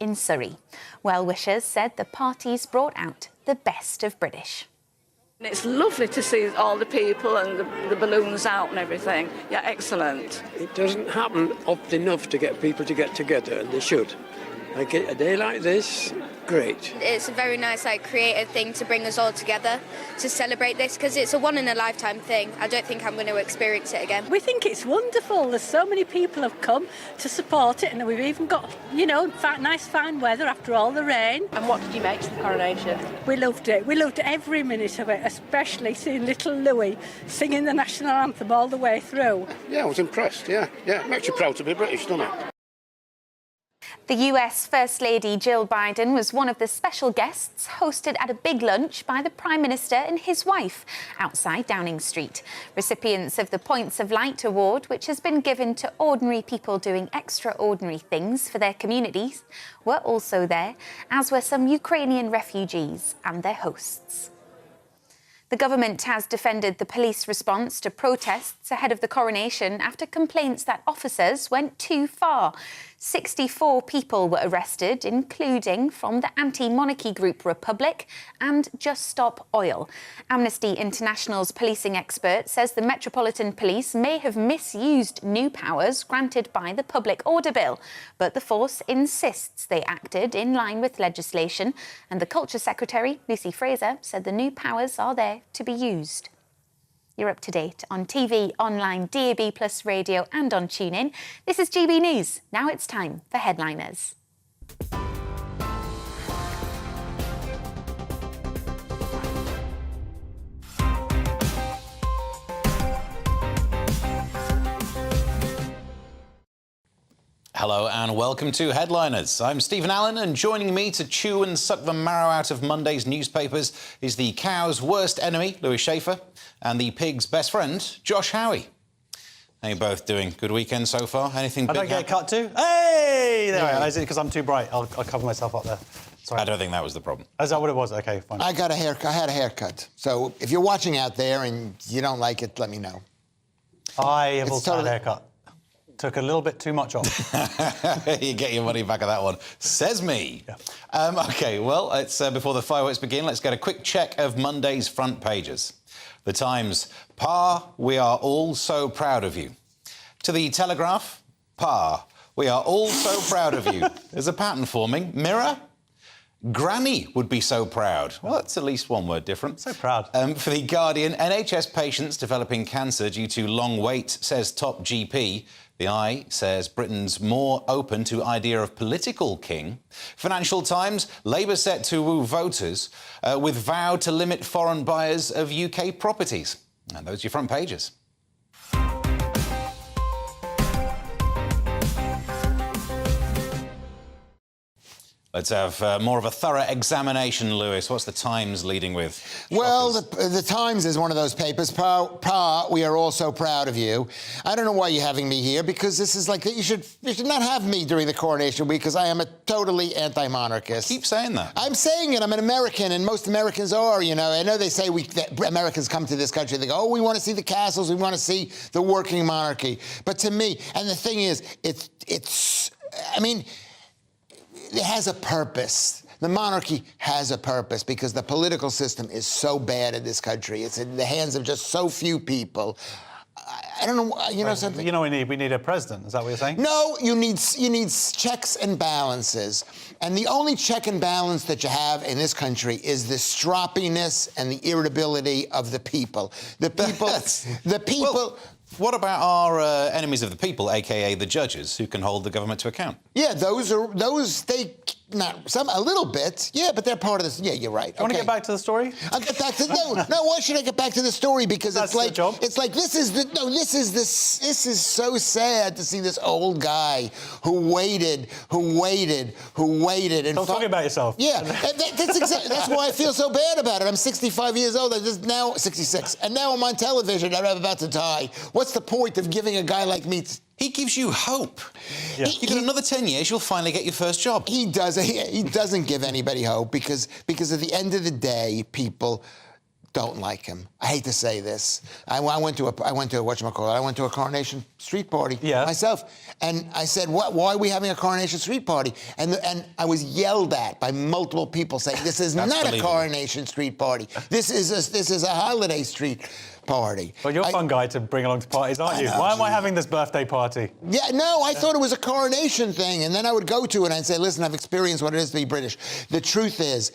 in Surrey. Well-wishers said the parties brought out the best of British. It's lovely to see all the people and the balloons out and everything. Yeah, excellent. It doesn't happen often enough to get people to get together, and they should. Like a day like this, great. It's a very nice, creative thing to bring us all together to celebrate this, because it's a one-in-a-lifetime thing. I don't think I'm going to experience it again. We think it's wonderful. There's so many people have come to support it, and we've even got, nice fine weather after all the rain. And what did you make of the coronation? We loved it. We loved every minute of it, especially seeing little Louis singing the national anthem all the way through. Yeah, I was impressed, yeah. Makes you proud to be British, doesn't it? The US First Lady Jill Biden was one of the special guests hosted at a big lunch by the Prime Minister and his wife outside Downing Street. Recipients of the Points of Light Award, which has been given to ordinary people doing extraordinary things for their communities, were also there, as were some Ukrainian refugees and their hosts. The government has defended the police response to protests ahead of the coronation after complaints that officers went too far. 64 people were arrested, including from the anti-monarchy group Republic and Just Stop Oil. Amnesty International's policing expert says the Metropolitan Police may have misused new powers granted by the Public Order Bill, but the force insists they acted in line with legislation, and the Culture Secretary, Lucy Fraser, said the new powers are there to be used. You're up to date on TV, online, DAB+ radio and on TuneIn. This is GB News. Now it's time for Headliners. Hello and welcome to Headliners. I'm Stephen Allen, and joining me to chew and suck the marrow out of Monday's newspapers is the cow's worst enemy, Louis Schaefer, and the pig's best friend, Josh Howie. How are you both doing? Good weekend so far? Anything big? I don't get a cut too? Hey! There we are. Is it because I'm too bright? I'll cover myself up there. Sorry. I don't think that was the problem. Is that what it was? OK, fine. I had a haircut. So if you're watching out there and you don't like it, let me know. I have also had a haircut. Took a little bit too much off. You get your money back on that one. Says me. Yeah. OK, well, it's, before the fireworks begin, let's get a quick check of Monday's front pages. The Times, Pa, we are all so proud of you. To the Telegraph, Pa, we are all so proud of you. There's a pattern forming. Mirror, Granny would be so proud. Well, that's at least one word different. So proud. For The Guardian, NHS patients developing cancer due to long wait, says top GP. The Eye says Britain's more open to idea of political king. Financial Times, Labour set to woo voters with vow to limit foreign buyers of UK properties. And those are your front pages. Let's have more of a thorough examination, Lewis. What's the Times leading with? Well, the Times is one of those papers. Pa, we are all so proud of you. I don't know why you're having me here, because this is like, you should not have me during the coronation week, because I am a totally anti-monarchist. Keep saying that. I'm saying it. I'm an American, and most Americans are, you know. I know they say that Americans come to this country, they go, oh, we want to see the castles, we want to see the working monarchy. But to me, and the thing is, I mean, it has a purpose. The monarchy has a purpose, because the political system is so bad in this country. It's in the hands of just so few people. I don't know, you know something? You know, we need a president. Is that what you're saying? No, you need checks and balances. And the only check and balance that you have in this country is the stroppiness and the irritability of the people. The people... Well, what about our enemies of the people, a.k.a. the judges, who can hold the government to account? Yeah, a little bit, yeah, but they're part of this. Yeah, you're right. You want to get back to the story? I'll get back to no. Why should I get back to the story? Because That's the job. It's like this is so sad to see this old guy who waited. And Don't talk about yourself. Yeah, that's why I feel so bad about it. I'm 65 years old. I'm just now 66, and now I'm on television. I'm about to die. What's the point of giving a guy like me? He gives you hope. Yeah. You get another 10 years, you'll finally get your first job. He doesn't give anybody hope, because at the end of the day, people don't like him. I hate to say this. I went to a Coronation Street party myself, and I said, why are we having a Coronation Street party? And I was yelled at by multiple people saying, this is not a Coronation Street party. This is a holiday street party. Well, you're a fun guy to bring along to parties, aren't you? Why am I having this birthday party? Yeah, no, I thought it was a coronation thing, and then I would go to it and I'd say, listen, I've experienced what it is to be British. The truth is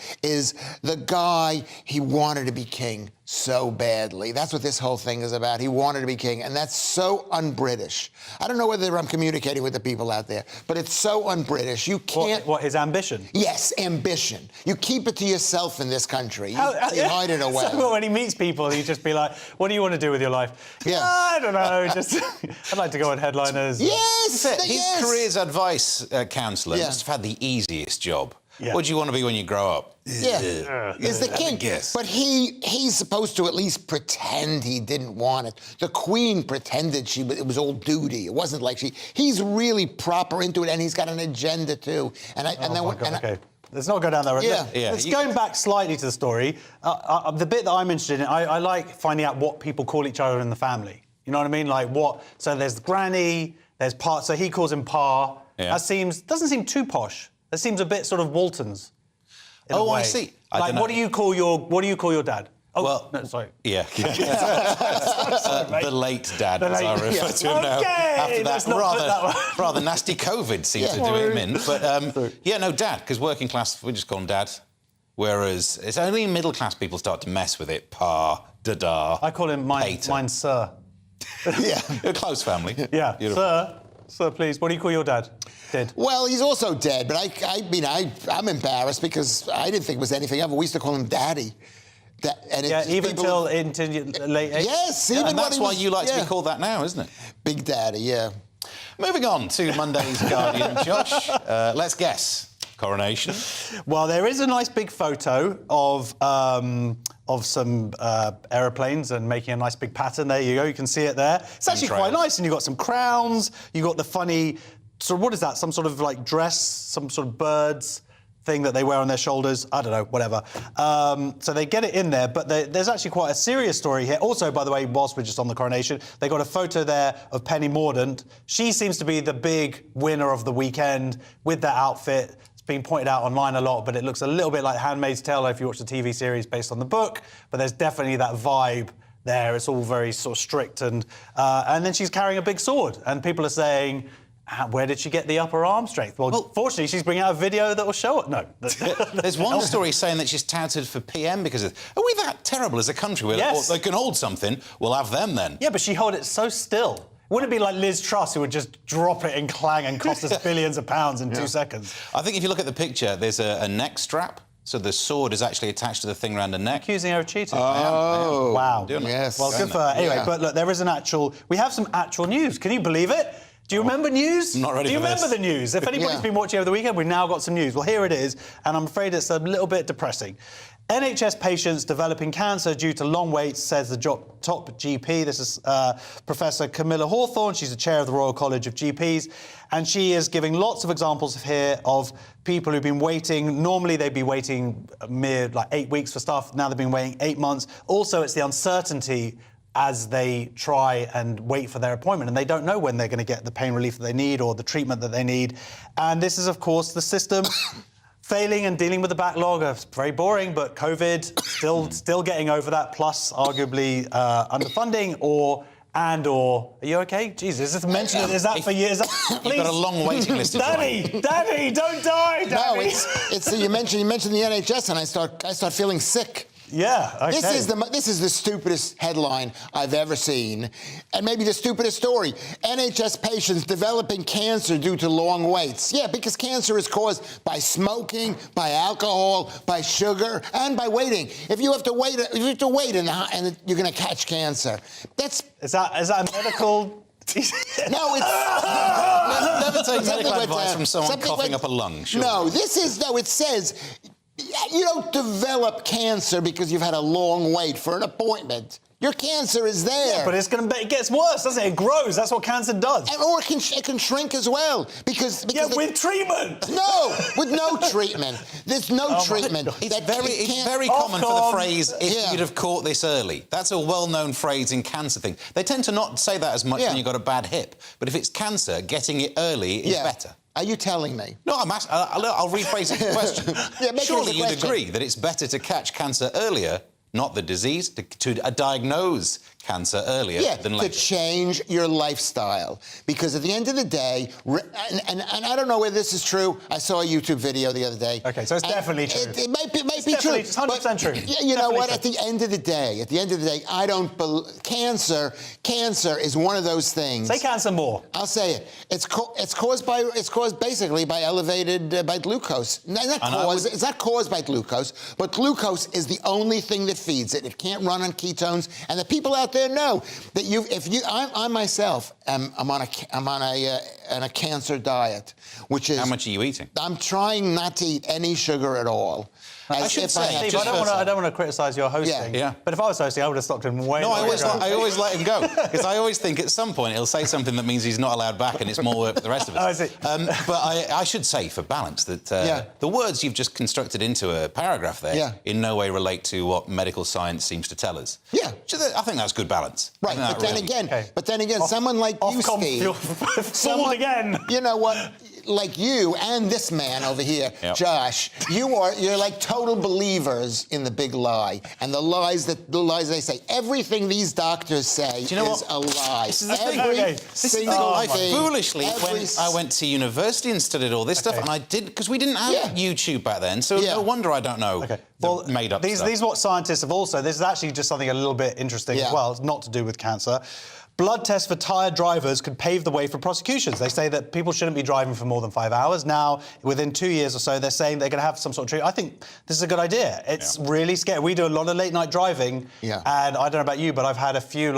the guy, he wanted to be king so badly. That's what this whole thing is about. He wanted to be king, and that's so un-British. I don't know whether I'm communicating with the people out there, but it's so un-British. You can't... What, his ambition? Yes, ambition. You keep it to yourself in this country. You hide it away. So when he meets people, he'd just be like, what do you want to do with your life? Yeah. I don't know, just... I'd like to go on headliners. Yes! His career's advice counsellor must have had the easiest job. Yeah. What do you want to be when you grow up? Is the king. But he's supposed to at least pretend he didn't want it. The Queen pretended it was all duty. It wasn't like he's really proper into it, and he's got an agenda too. Okay. Let's not go down that road. Yeah. Let's going back slightly to the story. The bit that I'm interested in, I like finding out what people call each other in the family. You know what I mean? Like what? So there's the granny. There's Pa. So he calls him Pa. Yeah. That doesn't seem too posh. That seems a bit sort of Waltons. Oh, I see. Like, what do you call your dad? Oh, well, no, sorry. Yeah. The late dad, as I refer to him now. After that rather nasty COVID seemed to do him in. But, Dad, because working class, we just call him Dad. Whereas it's only middle-class people start to mess with it. Pa, da-da. I call him mine Sir. Yeah. A close family. Yeah. Beautiful. Sir, please, what do you call your dad? Dead. Well, he's also dead, but I'm embarrassed because I didn't think it was anything other. We used to call him Daddy. Even till into late age. Yes, and that's why you like to be called that now, isn't it? Big Daddy, yeah. Moving on to Monday's Guardian, Josh. Let's guess. Coronation. Well, there is a nice big photo of some aeroplanes and making a nice big pattern. There you go. You can see it there. It's actually quite nice. And you've got some crowns. You've got the funny... So what is that? Some sort of, like, dress? Some sort of birds thing that they wear on their shoulders? I don't know, whatever. So they get it in there, but there's actually quite a serious story here. Also, by the way, whilst we're just on the coronation, they got a photo there of Penny Mordaunt. She seems to be the big winner of the weekend with that outfit. Been pointed out online a lot, but it looks a little bit like Handmaid's Tale if you watch the TV series based on the book, but there's definitely that vibe there. It's all very sort of strict, and then she's carrying a big sword, and people are saying, where did she get the upper arm strength? Well, fortunately, she's bringing out a video that will show it. No. There's one story saying that she's touted for PM because are we that terrible as a country? Yes. They can hold something, we'll have them then. Yeah, but she held it so still. Wouldn't it be like Liz Truss, who would just drop it and clang and cost us billions of pounds in 2 seconds? I think if you look at the picture, there's a neck strap. So the sword is actually attached to the thing around the neck. Accusing her of cheating. Oh. Wow. Yes. Well, good for her. Anyway, but look, there is we have some actual news. Can you believe it? Do you remember news? I'm not ready Do you for this. remember the news? If anybody's been watching over the weekend, we've now got some news. Well, here it is, and I'm afraid it's a little bit depressing. NHS patients developing cancer due to long waits, says the top GP. This is Professor Camilla Hawthorne. She's the chair of the Royal College of GPs. And she is giving lots of examples here of people who've been waiting. Normally, they'd be waiting a mere 8 weeks for stuff. Now they've been waiting 8 months. Also, it's the uncertainty as they try and wait for their appointment. And they don't know when they're going to get the pain relief that they need or the treatment that they need. And this is, of course, the system... failing and dealing with the backlog. It's very boring, but COVID, still getting over that, plus arguably underfunding or... Are you okay? Jesus, is that for years? You've got a long waiting list. Daddy, don't die, Daddy. No, it's you mentioned the NHS, and I start feeling sick. Yeah, okay. This is the stupidest headline I've ever seen, and maybe the stupidest story. NHS patients developing cancer due to long waits. Yeah, because cancer is caused by smoking, by alcohol, by sugar, and by waiting. If you have to wait, and you're going to catch cancer. Is that a medical? No, it's... Never take medical advice from someone coughing up a lung, sure. No, it says... You don't develop cancer because you've had a long wait for an appointment. Your cancer is there. Yeah, but it gets worse, doesn't it? It grows. That's what cancer does. Or it can shrink as well. Because with treatment. No, with no treatment. There's no treatment. It's very common for the phrase, if you'd have caught this early. That's a well-known phrase in cancer things. They tend to not say that as much when you've got a bad hip. But if it's cancer, getting it early is better. Are you telling me? No, I'll rephrase the question. Surely you'd agree that it's better to catch cancer earlier, not the disease, to diagnose cancer earlier than later. To change your lifestyle. Because at the end of the day, and I don't know whether this is true, I saw a YouTube video the other day. Okay, so it's definitely true. It might be true. It's 100% true. You know what? At the end of the day, I don't believe... Cancer is one of those things... Say cancer more. I'll say it. It's caused basically by elevated by glucose. It's not caused by glucose, but glucose is the only thing that feeds it. It can't run on ketones, and the people out there know that I myself I'm on a cancer diet, which is... How much are you eating? I'm trying not to eat any sugar at all. I should say, Steve, I don't want to criticise your hosting. Yeah. But if I was hosting, I would have stopped him way. No, I always let him go because I always think at some point he'll say something that means he's not allowed back, and it's more work for the rest of us. Oh, I see. But I should say, for balance, that the words you've just constructed into a paragraph there in no way relate to what medical science seems to tell us. Yeah, I think that's good balance. Right, but then again, someone like you, Steve, fooled again. You know what? Like you and this man over here, Josh, you're like total believers in the big lie and the lies they say. Everything these doctors say is a lie. This is the thing. Foolishly, when I went to university and studied all this stuff, and I did because we didn't have YouTube back then, so no wonder I don't know. Well, made up stuff. These are what scientists have also. This is actually just something a little bit interesting as well. It's not to do with cancer. Blood tests for tired drivers could pave the way for prosecutions. They say that people shouldn't be driving for more than 5 hours. Now, within 2 years or so, they're saying they're going to have some sort of treatment. I think this is a good idea. It's really scary. We do a lot of late-night driving, and I don't know about you, but I've had a few,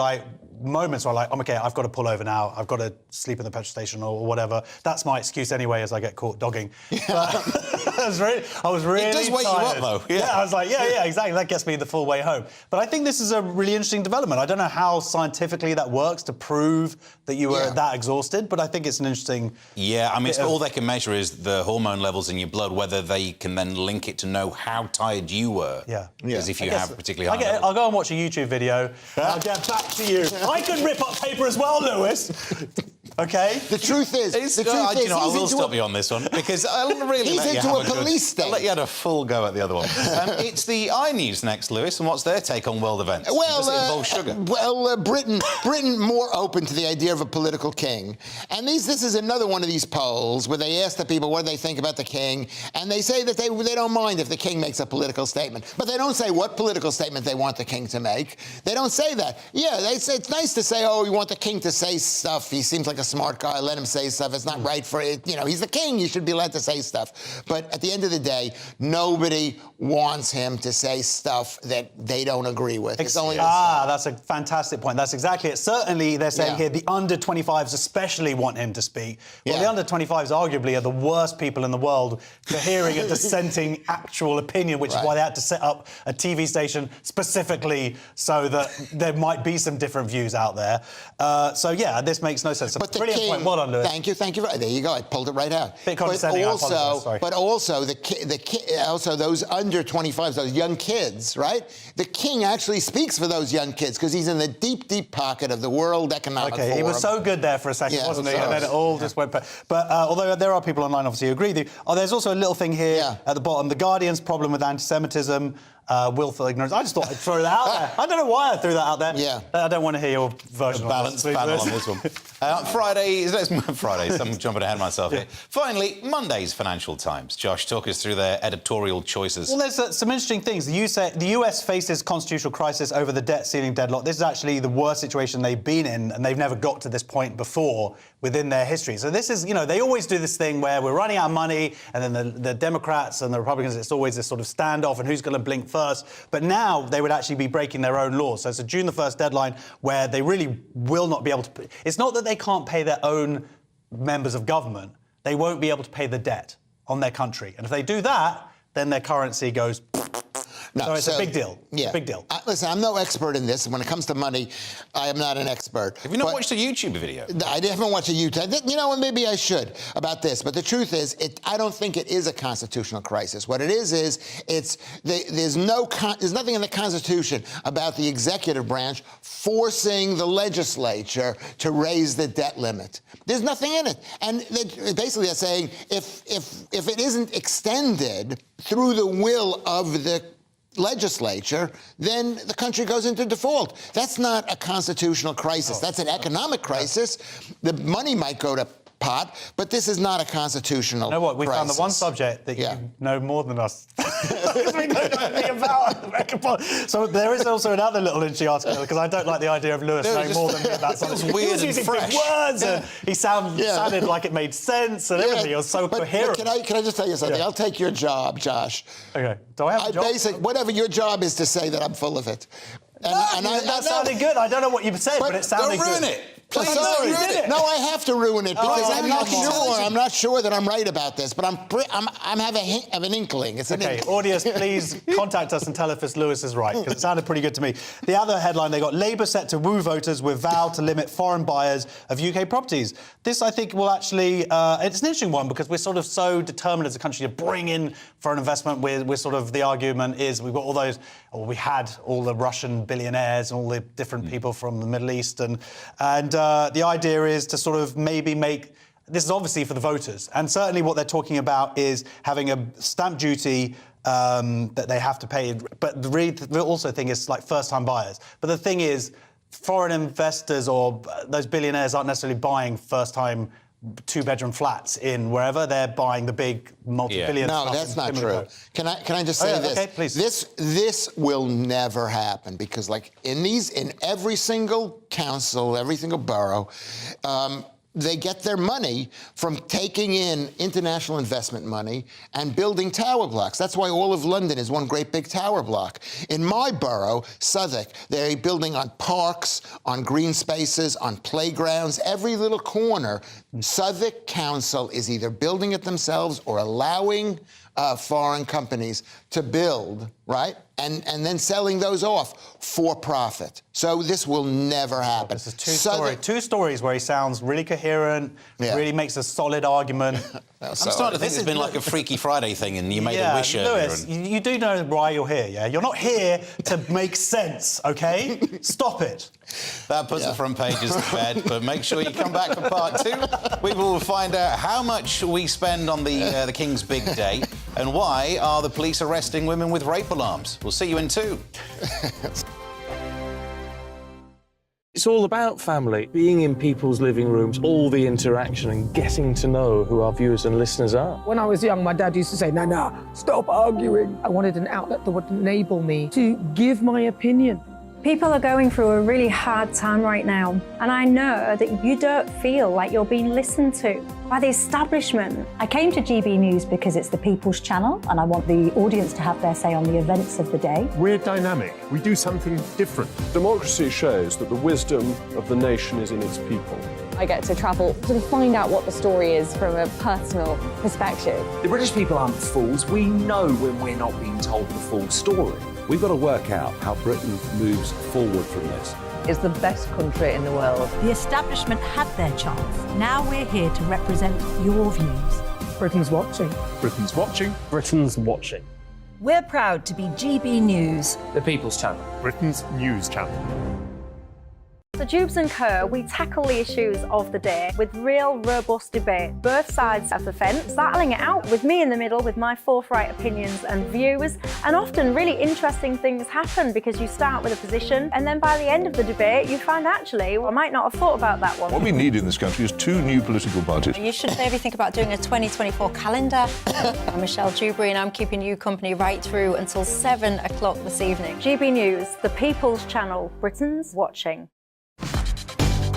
moments where I'm okay, I've got to pull over now, I've got to sleep in the petrol station or whatever. That's my excuse anyway, as I get caught dogging. But I was really It does wake you up, though. Yeah, I was like, yeah, exactly. That gets me the full way home. But I think this is a really interesting development. I don't know how scientifically that works to prove that you were that exhausted, but I think it's an interesting... Yeah, I mean, all they can measure is the hormone levels in your blood, whether they can then link it to know how tired you were. Yeah. Because if you have particularly high levels. I'll go and watch a YouTube video, and I'll get back to you. I could rip up paper as well, Lewis. Okay? The truth is... I will stop you on this one, because I'll really he's let you into have a police state. I'll let you have a full go at the other one. It's the iNews next, Lewis, and what's their take on world events? Does it involve sugar? Britain more open to the idea of a political king. And this is another one of these polls where they ask the people what they think about the king, and they say that they don't mind if the king makes a political statement. But they don't say what political statement they want the king to make. They don't say that. Yeah, they say it's nice to say, oh, we want the king to say stuff. He seems like a smart guy. Let him say stuff. It's not right for it. You know, he's the king. You should be allowed to say stuff. But at the end of the day, nobody wants him to say stuff that they don't agree with. It's only that's a fantastic point. That's exactly it. Certainly, they're saying here the under-25s especially want him to speak. Well, the under-25s arguably are the worst people in the world for hearing a dissenting actual opinion, which is why they had to set up a TV station specifically so that there might be some different views out there. So, yeah, this makes no sense. But brilliant point. Well done, Lewis. Thank you. There you go. I pulled it right out. Bit condescending, But also those under 25s, those young kids, right? The king actually speaks for those young kids because he's in the deep, deep pocket of the World Economic Forum. He was so good there for a second, wasn't he? And then it all just went... But although there are people online, obviously, who agree with you, there's also a little thing here at the bottom. The Guardian's problem with anti-Semitism, willful ignorance. I just thought I'd throw that out there. I don't know why I threw that out there. Yeah. I don't want to hear your version of this. Panel on this one. Friday, I'm jumping ahead of myself here. Finally, Monday's Financial Times. Josh, talk us through their editorial choices. Well, there's some interesting things. The US faces constitutional crisis over the debt ceiling deadlock. This is actually the worst situation they've been in, and they've never got to this point before within their history. So this is, they always do this thing where we're running out of money, and then the Democrats and the Republicans, it's always this sort of standoff and who's going to blink first. But now they would actually be breaking their own laws. So it's a June the 1st deadline where they really will not be able to... It's not that they can't pay their own members of government. They won't be able to pay the debt on their country. And if they do that, then their currency goes. No, so it's a big deal. Yeah. Big deal. Listen, I'm no expert in this. When it comes to money, I am not an expert. Have you not watched a YouTube video? I haven't watched a YouTube. You know, maybe I should about this. But the truth is, I don't think it is a constitutional crisis. What it is there's nothing in the Constitution about the executive branch forcing the legislature to raise the debt limit. There's nothing in it. And basically they're saying if it isn't extended through the will of the legislature, then the country goes into default. That's not a constitutional crisis. That's an economic crisis. The money might go to pot, but this is not a constitutional You know what? We crisis. found the one subject that you know more than us. We know nothing about. So there is also another little interesting article, because I don't like the idea of Lewis knowing more than me about something. It was weird He was using big words, and he sounded like it made sense, and everything. It was so coherent. But can I just tell you something? Yeah. I'll take your job, Josh. Okay. Do I have a job? Whatever your job is to say that I'm full of it. That sounded good. I don't know what you said, but it sounded good. Don't ruin it. Please I'm don't sorry. ruin it. No, I have to ruin it because I'm not come on. sure. I'm not sure that I'm right about this, but I'm have a hint of an inkling. It's an Okay, inkling. audience, please contact us and tell us if Lewis is right, because it sounded pretty good to me. The other headline, they got Labour set to woo voters with vow to limit foreign buyers of UK properties. This, I think, will actually... it's an interesting one, because we're sort of so determined as a country to bring in foreign investment. We're sort of... The argument is we've got all those... Or we had all the Russian billionaires and all the different people from the Middle East. And the idea is to sort of maybe make... This is obviously for the voters, and certainly what they're talking about is having a stamp duty that they have to pay. But the also thing is like first-time buyers. But the thing is, foreign investors or those billionaires aren't necessarily buying first-time two-bedroom flats in wherever. They're buying the big multi-billion. No, that's not true. Can I just say this? Okay, please. This will never happen, because like in every single council, every single borough, they get their money from taking in international investment money and building tower blocks. That's why all of London is one great big tower block. In my borough, Southwark, they're building on parks, on green spaces, on playgrounds, every little corner. Southwark Council is either building it themselves or allowing foreign companies to build, right? And then selling those off for profit. So this will never happen. This is two stories where he sounds really coherent, really makes a solid argument. I'm starting to think it's been like a Freaky Friday thing, and you made a wish earlier. Lewis, you do know why you're here, yeah? You're not here to make sense, OK? Stop it. That puts the front pages to bed, but make sure you come back for part 2. We will find out how much we spend on the King's big day, and why are the police arresting women with rape alarms. We'll see you in 2. It's all about family, being in people's living rooms, all the interaction and getting to know who our viewers and listeners are. When I was young, my dad used to say, Nana, stop arguing. I wanted an outlet that would enable me to give my opinion. People are going through a really hard time right now, and I know that you don't feel like you're being listened to by the establishment. I came to GB News because it's the People's Channel, and I want the audience to have their say on the events of the day. We're dynamic. We do something different. Democracy shows that the wisdom of the nation is in its people. I get to travel to find out what the story is from a personal perspective. The British people aren't fools. We know when we're not being told the full story. We've got to work out how Britain moves forward from this. It's the best country in the world. The establishment had their chance. Now we're here to represent your views. Britain's watching. Britain's watching. Britain's watching. We're proud to be GB News. The People's Channel. Britain's news channel. So Jubes & Co, we tackle the issues of the day with real, robust debate. Both sides of the fence, battling it out with me in the middle with my forthright opinions and views. And often really interesting things happen because you start with a position and then by the end of the debate you find actually, I might not have thought about that one. What we need in this country is 2 new political parties. You should maybe think about doing a 2024 calendar. I'm Michelle Dewberry and I'm keeping you company right through until 7 o'clock this evening. GB News, the People's Channel, Britain's watching.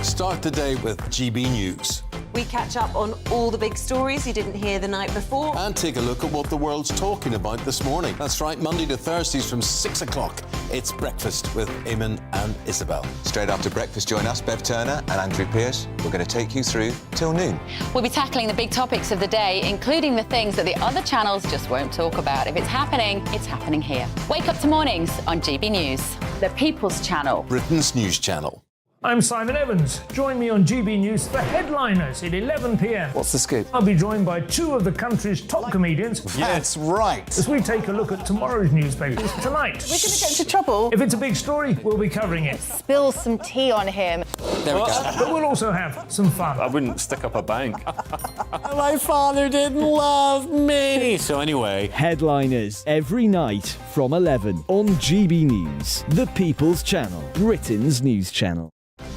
Start the day with GB News. We catch up on all the big stories you didn't hear the night before. And take a look at what the world's talking about this morning. That's right, Monday to Thursdays from 6 o'clock. It's Breakfast with Eamon and Isabel. Straight after breakfast, join us, Bev Turner and Andrew Pearce. We're going to take you through till noon. We'll be tackling the big topics of the day, including the things that the other channels just won't talk about. If it's happening here. Wake up to mornings on GB News, the People's Channel. Britain's news channel. I'm Simon Evans. Join me on GB News for Headliners at 11 p.m. What's the scoop? I'll be joined by two of the country's top comedians. That's right. As we take a look at tomorrow's newspapers tonight. We're going to get into trouble. If it's a big story, we'll be covering it. Spill some tea on him. There we go. But we'll also have some fun. I wouldn't stick up a bank. My father didn't love me. So anyway... Headliners every night from 11 on GB News, the People's Channel, Britain's news channel.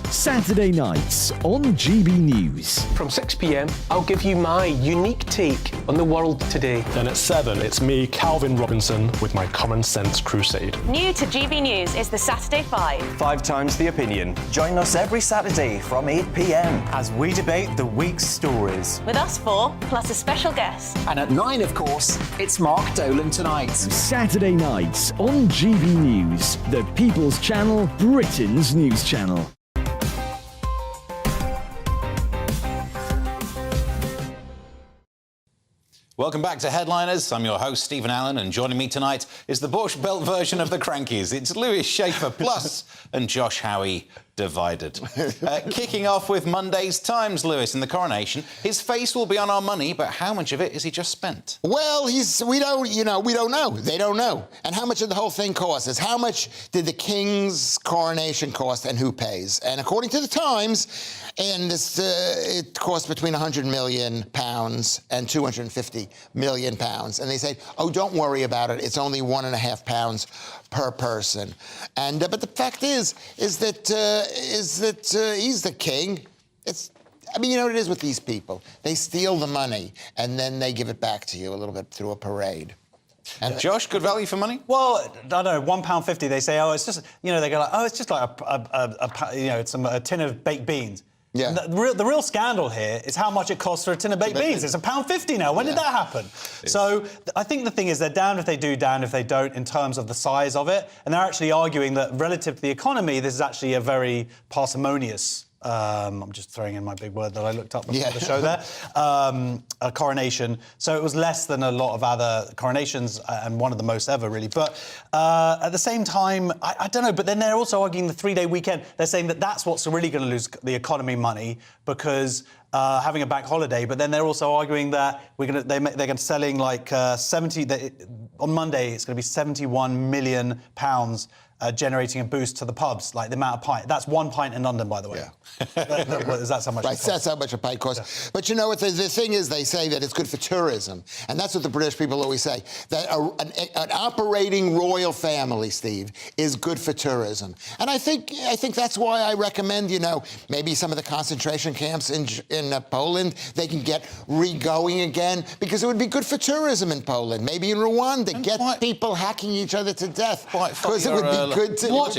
Saturday nights on GB News. From 6 p.m, I'll give you my unique take on the world today. Then at 7, it's me, Calvin Robinson, with my Common Sense Crusade. New to GB News is the Saturday 5. 5 times the opinion. Join us every Saturday from 8 p.m. as we debate the week's stories. With us 4, plus a special guest. And at 9, of course, it's Mark Dolan Tonight. Saturday nights on GB News, the People's Channel, Britain's news channel. Welcome back to Headliners. I'm your host, Stephen Allen, and joining me tonight is the Borscht Belt version of the Crankies. It's Lewis Schaefer plus and Josh Howie divided. Kicking off with Monday's Times, Lewis, in the Coronation. His face will be on our money, but how much of it has he just spent? Well, we don't know. They don't know. And how much did the whole thing cost? Is how much did the King's coronation cost and who pays? And according to the Times, and this, it cost between £100 million and £250 million. And they say, oh, don't worry about it. It's only £1.5 per person. And but the fact is that he's the king. I mean, you know what it is with these people. They steal the money and then they give it back to you a little bit through a parade. And Josh, good value for money? Well, I don't know, £1.50. They say, oh, it's just, they go like, oh, it's just like a tin of baked beans. Yeah. The real scandal here is how much it costs for a tin of baked beans. It's £1.50 now. When did that happen? So I think the thing is they're damned if they do, damned if they don't in terms of the size of it. And they're actually arguing that relative to the economy, this is actually a very parsimonious I'm just throwing in my big word that I looked up before the show there. A coronation. So it was less than a lot of other coronations and one of the most ever, really. But at the same time, I don't know, but then they're also arguing the 3-day weekend. They're saying that that's what's really going to lose the economy money because having a bank holiday, but then they're also arguing that they're going to selling like 70... on Monday, it's going to be £71 million generating a boost to the pubs, like the amount of pint. That's 1 pint in London, by the way. That's how much it costs. That's how much a pint costs. Yeah. But you know what, the thing is, they say that it's good for tourism. And that's what the British people always say, that an operating royal family, Steve, is good for tourism. And I think that's why I recommend, maybe some of the concentration camps in Poland, they can get re-going again, because it would be good for tourism in Poland. Maybe in Rwanda, get people hacking each other to death. Because it would be good to... What?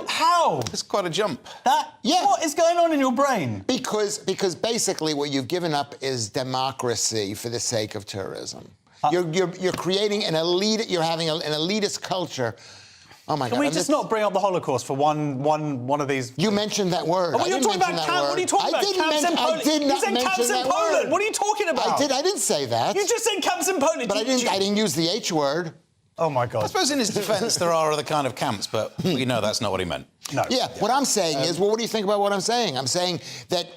How? It's quite a jump. What is going on in your brain? Because basically what you've given up is democracy for the sake of tourism. You're creating an elite... You're having an elitist culture. Oh my God! Can we just not bring up the Holocaust for one of these? You mentioned that word. Oh, you're talking about camps. What are you talking about? Camps in Poland. You said camps in Poland. What are you talking about? I didn't say that. You just said camps in Poland. But I didn't use the H word. Oh my God! I suppose in his defence there are other kind of camps, but we know that's not what he meant. No. Yeah. What I'm saying is, what do you think about what I'm saying? I'm saying that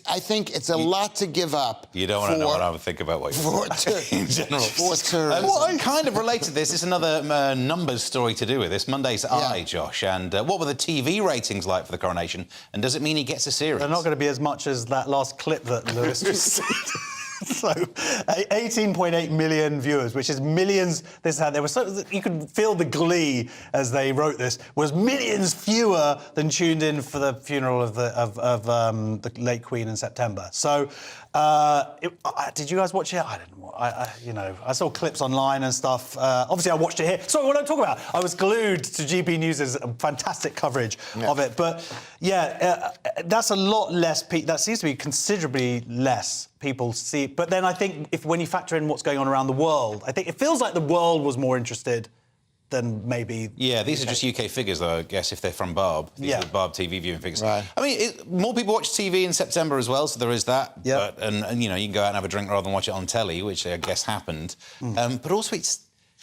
I think it's a lot to give up. You don't want to know what I would think about what you're in general. For tourism. Well, kind of related to this, it's another numbers story to do with this. Monday's Eye, Josh. And what were the TV ratings like for the coronation? And does it mean he gets a series? They're not going to be as much as that last clip that Lewis just said. So 18.8 million viewers, which is millions. This had there was you could feel the glee as they wrote this. Was millions fewer than tuned in for the funeral of the late Queen in September. So did you guys watch it? I didn't. I saw clips online and stuff. Obviously, I watched it here. Sorry, what don't talk about? I was glued to GB News' fantastic coverage of it. But yeah, that's a lot less. That seems to be considerably less people see. But then I think when you factor in what's going on around the world, I think it feels like the world was more interested than maybe... Yeah, these are just UK figures, though, I guess, if they're from Barb. These are the Barb TV viewing figures. Right. I mean, more people watch TV in September as well, so there is that. Yeah. And you know, you can go out and have a drink rather than watch it on telly, which I guess happened. But also,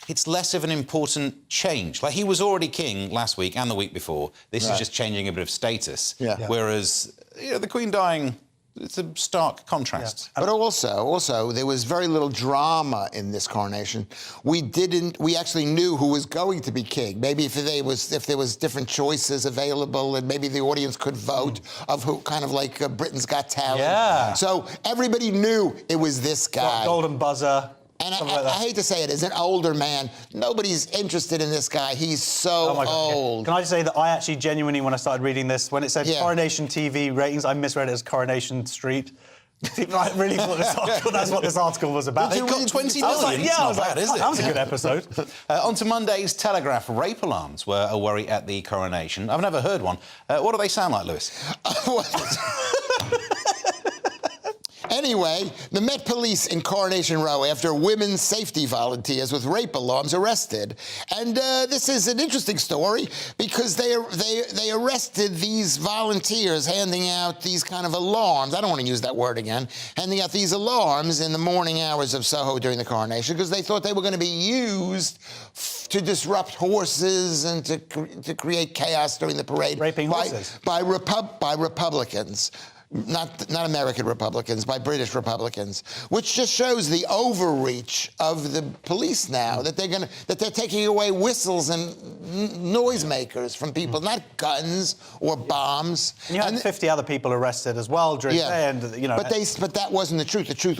it's less of an important change. Like, he was already king last week and the week before. This is just changing a bit of status. Whereas, you know, the Queen dying... It's a stark contrast. But also, there was very little drama in this coronation. We actually knew who was going to be king. Maybe if there was different choices available, and maybe the audience could vote of who, kind of like Britain's Got Talent. Yeah. So everybody knew it was this guy. Golden buzzer. And I hate to say it, as an older man, nobody's interested in this guy. He's so old. Can I just say that I actually genuinely, when I started reading this, when it said Coronation TV ratings, I misread it as Coronation Street. I really thought that's what this article was about. It got 20 million. I was like, that was a good episode. On to Monday's Telegraph. Rape alarms were a worry at the coronation. I've never heard one. What do they sound like, Lewis? Anyway, the Met Police in Coronation Row after women's safety volunteers with rape alarms arrested. And this is an interesting story because they arrested these volunteers handing out these kind of alarms. I don't want to use that word again. Handing out these alarms in the morning hours of Soho during the coronation because they thought they were going to be used to disrupt horses and to create chaos during the parade. Raping horses? By Republicans. Not American Republicans, by British Republicans, which just shows the overreach of the police now, that they're taking away whistles and noisemakers from people, not guns or bombs. And you had 50 other people arrested as well during the day, and you know. But that wasn't the truth. The truth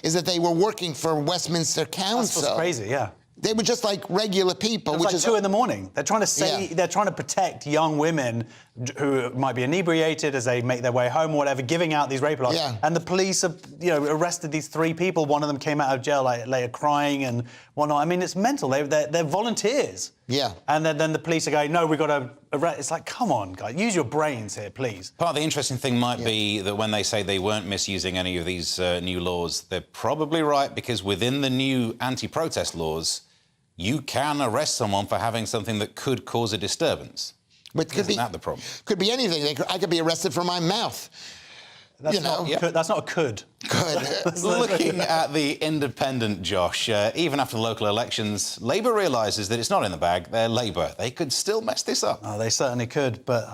is that they were working for Westminster Council. That's what's crazy, yeah. They were just like regular people. It's like 2 in the morning. They're trying to they're trying to protect young women who might be inebriated as they make their way home or whatever, giving out these rape alarms. Yeah. And the police have, arrested these 3 people. One of them came out of jail later crying and whatnot. I mean, it's mental. They're volunteers. Yeah. And then the police are going, no, we've got to arrest. It's like, come on, guys, use your brains here, please. Part of the interesting thing might be that when they say they weren't misusing any of these new laws, they're probably right, because within the new anti-protest laws, you can arrest someone for having something that could cause a disturbance. But Isn't that the problem? Could be anything. I could be arrested for my mouth. That's not a could. Good. Looking at the Independent, Josh, even after the local elections, Labour realises that it's not in the bag. They're Labour. They could still mess this up. Oh, they certainly could, but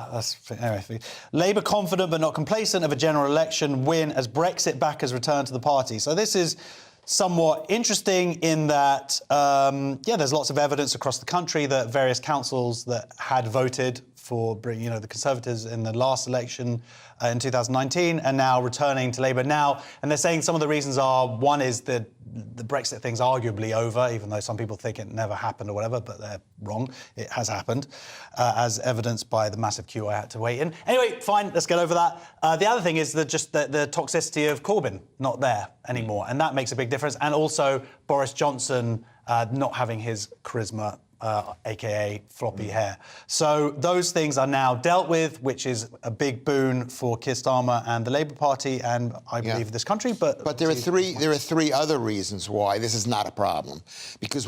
anyway. Labour confident but not complacent of a general election win as Brexit backers return to the party. So this is somewhat interesting in that, there's lots of evidence across the country that various councils that had voted for, the Conservatives in the last election in 2019 are now returning to Labour now. And they're saying some of the reasons are, one is the Brexit thing's arguably over, even though some people think it never happened or whatever, but they're wrong. It has happened, as evidenced by the massive queue I had to wait in. Anyway, fine, let's get over that. The other thing is the toxicity of Corbyn not there anymore, and that makes a big difference. And also Boris Johnson not having his charisma, aka floppy hair. So those things are now dealt with, which is a big boon for Keir Starmer and the Labour Party, and I believe this country. But there are three other reasons why this is not a problem. Because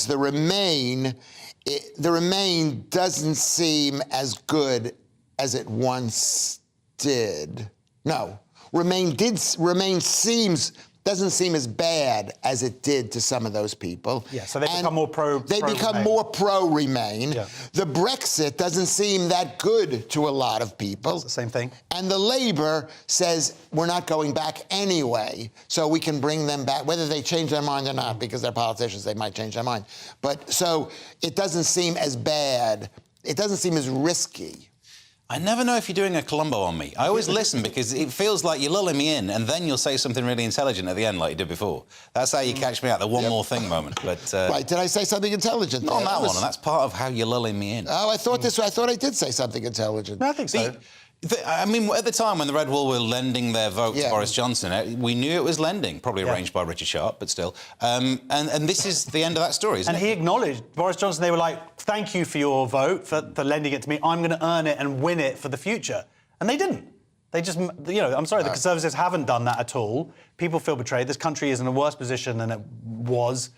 the Remain doesn't seem as good as it once did. No, Remain doesn't seem as bad as it did to some of those people. Yeah, so they become more pro. They become more pro-Remain. Yeah. The Brexit doesn't seem that good to a lot of people. It's the same thing. And the Labour says we're not going back anyway, so we can bring them back, whether they change their mind or not, because they're politicians, they might change their mind. But so it doesn't seem as bad. It doesn't seem as risky. I never know if you're doing a Columbo on me. I always listen because it feels like you're lulling me in and then you'll say something really intelligent at the end like you did before. That's how you catch me out, the one more thing moment. But right, did I say something intelligent? Not on that one, and that's part of how you're lulling me in. Oh, I thought I did say something intelligent. No, I think so. I mean, at the time when the Red Wall were lending their vote to Boris Johnson, we knew it was lending, probably arranged by Richard Sharp, but still. And this is the end of that story, isn't it? And he acknowledged, Boris Johnson, they were like, thank you for your vote, for lending it to me. I'm going to earn it and win it for the future. And they didn't. They just, you know, I'm sorry, the Conservatives haven't done that at all. People feel betrayed. This country is in a worse position than it was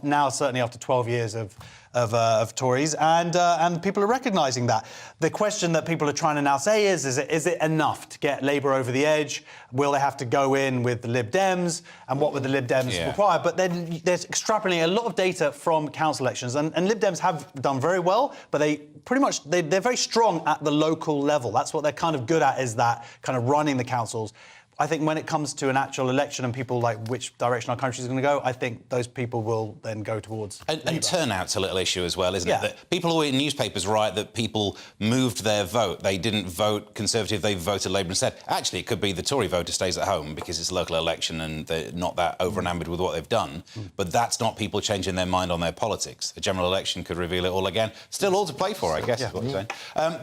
now, certainly after 12 years of Tories, and people are recognising that. The question that people are trying to now say is it enough to get Labour over the edge? Will they have to go in with the Lib Dems? And what would the Lib Dems require? But then there's extrapolating a lot of data from council elections, and Lib Dems have done very well, but they're very strong at the local level. That's what they're kind of good at, is that kind of running the councils. I think when it comes to an actual election and people like which direction our country is going to go, I think those people will then go towards And turnout's a little issue as well, isn't it? That people in newspapers write that people moved their vote. They didn't vote Conservative, they voted Labour instead. Actually, it could be the Tory voter stays at home because it's a local election and they're not that over-enamoured with what they've done. But that's not people changing their mind on their politics. The general election could reveal it all again. Still all to play for, I guess, is what I'm saying.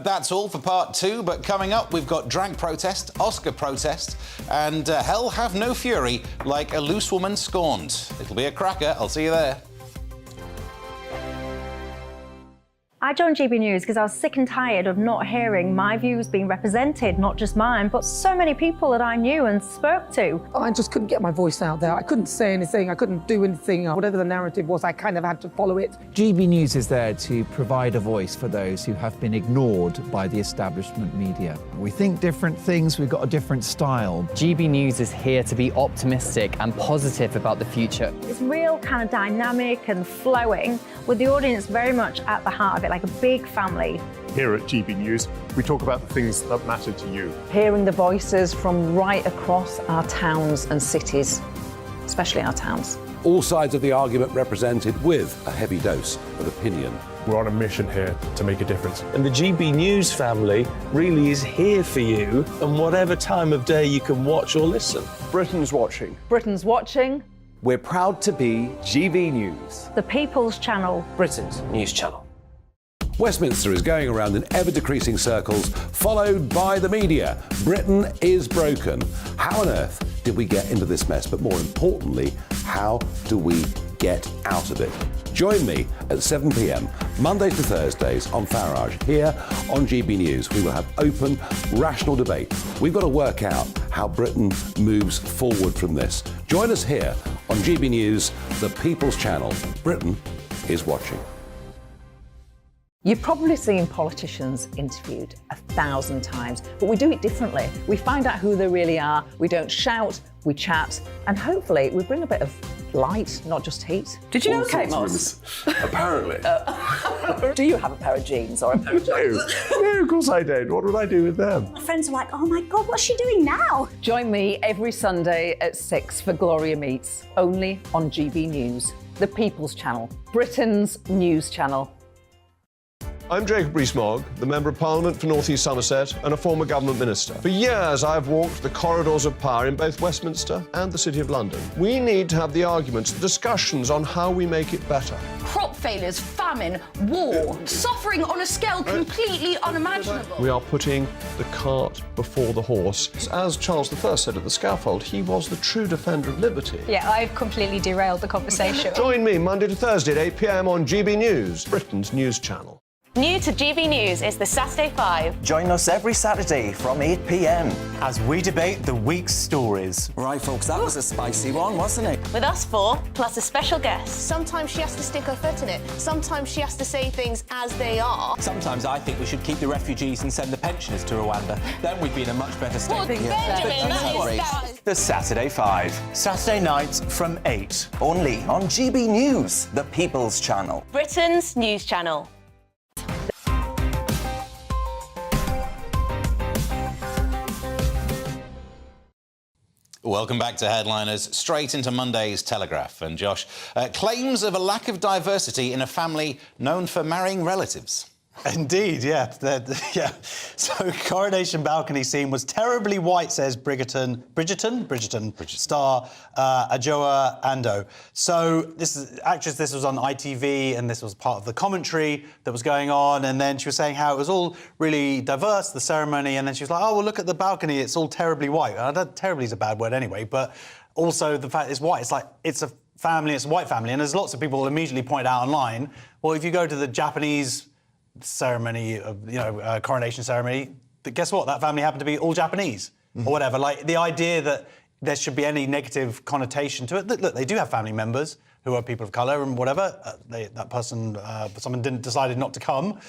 That's all for part 2, but coming up, we've got drag protest, Oscar protest, and hell have no fury like a loose woman scorned. It'll be a cracker. I'll see you there. I joined GB News because I was sick and tired of not hearing my views being represented, not just mine, but so many people that I knew and spoke to. I just couldn't get my voice out there. I couldn't say anything. I couldn't do anything. Whatever the narrative was, I kind of had to follow it. GB News is there to provide a voice for those who have been ignored by the establishment media. We think different things, we've got a different style. GB News is here to be optimistic and positive about the future. It's real kind of dynamic and flowing, with the audience very much at the heart of it, like a big family. Here at GB News, we talk about the things that matter to you. Hearing the voices from right across our towns and cities, especially our towns. All sides of the argument represented with a heavy dose of opinion. We're on a mission here to make a difference. And the GB News family really is here for you, and whatever time of day you can watch or listen. Britain's watching. Britain's watching. We're proud to be GB News, The People's Channel. Britain's news channel. Westminster is going around in ever-decreasing circles, followed by the media. Britain is broken. How on earth did we get into this mess? But more importantly, how do we get out of it? Join me at 7 p.m, Mondays to Thursdays on Farage, here on GB News. We will have open, rational debate. We've got to work out how Britain moves forward from this. Join us here on GB News, the People's Channel. Britain is watching. You've probably seen politicians interviewed 1,000 times, but we do it differently. We find out who they really are, we don't shout, we chat, and hopefully we bring a bit of light, not just heat. Did you know Kate Moss? Apparently. Do you have a pair of jeans or a pair of jeans? No, of course I don't. What would I do with them? My friends are like, oh my God, what's she doing now? Join me every Sunday at 6 for Gloria Meets, only on GB News, the People's Channel, Britain's news channel. I'm Jacob Rees-Mogg, the Member of Parliament for North East Somerset and a former government minister. For years, I've walked the corridors of power in both Westminster and the City of London. We need to have the arguments, the discussions on how we make it better. Crop failures, famine, war, suffering on a scale completely unimaginable. We are putting the cart before the horse. As Charles I said at the scaffold, he was the true defender of liberty. Yeah, I've completely derailed the conversation. Join me Monday to Thursday at 8 p.m. on GB News, Britain's news channel. New to GB News is the Saturday 5. Join us every Saturday from 8 p.m. as we debate the week's stories. Right, folks, that was a spicy one, wasn't it? With us 4, plus a special guest. Sometimes she has to stick her foot in it. Sometimes she has to say things as they are. Sometimes I think we should keep the refugees and send the pensioners to Rwanda. Then we'd be in a much better state. Well, Benjamin, that is... The Saturday 5. Saturday nights from 8. Only on GB News, the People's Channel. Britain's news channel. Welcome back to Headliners, straight into Monday's Telegraph. And Josh, claims of a lack of diversity in a family known for marrying relatives. Indeed, yeah. Yeah. So, coronation balcony scene was terribly white, says Bridgerton star Adjoa Ando. So, this was on ITV, and this was part of the commentary that was going on. And then she was saying how it was all really diverse, the ceremony. And then she was like, "Oh, well, look at the balcony; it's all terribly white." Terribly is a bad word anyway, but also the fact it's white. It's like it's a family, it's a white family, and there's lots of people immediately point out online. Well, if you go to the Japanese ceremony, coronation ceremony, guess what? That family happened to be all Japanese or whatever. Like the idea that there should be any negative connotation to it. Look, they do have family members who are people of colour and whatever. Someone decided not to come,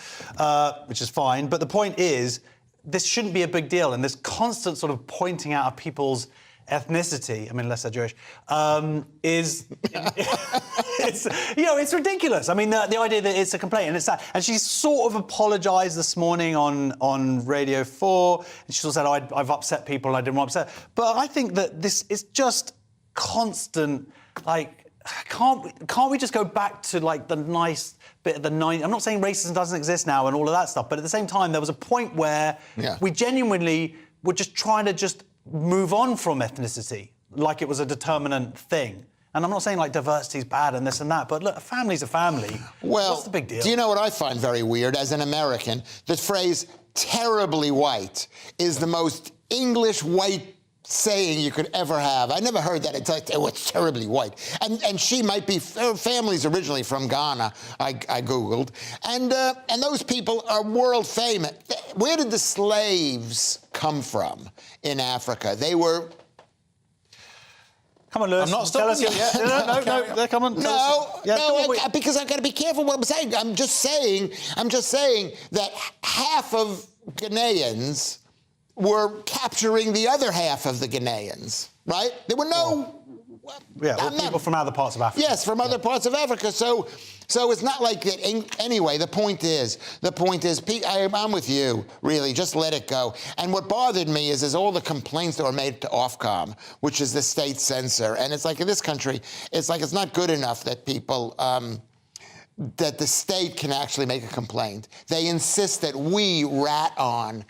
which is fine. But the point is, this shouldn't be a big deal. And this constant sort of pointing out of people's ethnicity, I mean, unless they're Jewish, it's ridiculous. I mean, the idea that it's a complaint, and it's that. And she sort of apologised this morning on Radio 4, and she sort of said, I've upset people, I didn't want to upset. But I think that this is just constant, like, can't we just go back to, like, the nice bit of the 90s? I'm not saying racism doesn't exist now and all of that stuff, but at the same time, there was a point where we genuinely were just trying to just move on from ethnicity like it was a determinant thing. And I'm not saying like diversity is bad and this and that, but look, a family's a family. Well, what's the big deal? Do you know what I find very weird as an American? The phrase terribly white is the most English white saying you could ever have. I never heard that. It's like, oh, it's terribly white. And she might be, her family's originally from Ghana, I Googled. And those people are world famous. Where did the slaves come from in Africa? They were... Come on, Lewis. I'm not stopping you yet. No, come on. Because I've got to be careful what I'm saying. I'm just saying that half of Ghanaians were capturing the other half of the Ghanaians, right? There were no... people from other parts of Africa. Yes, from other parts of Africa. So it's not like that. Anyway, the point is, I'm with you, really. Just let it go. And what bothered me is all the complaints that were made to Ofcom, which is the state censor. And it's like in this country, it's like it's not good enough that people... that the state can actually make a complaint. They insist that we rat on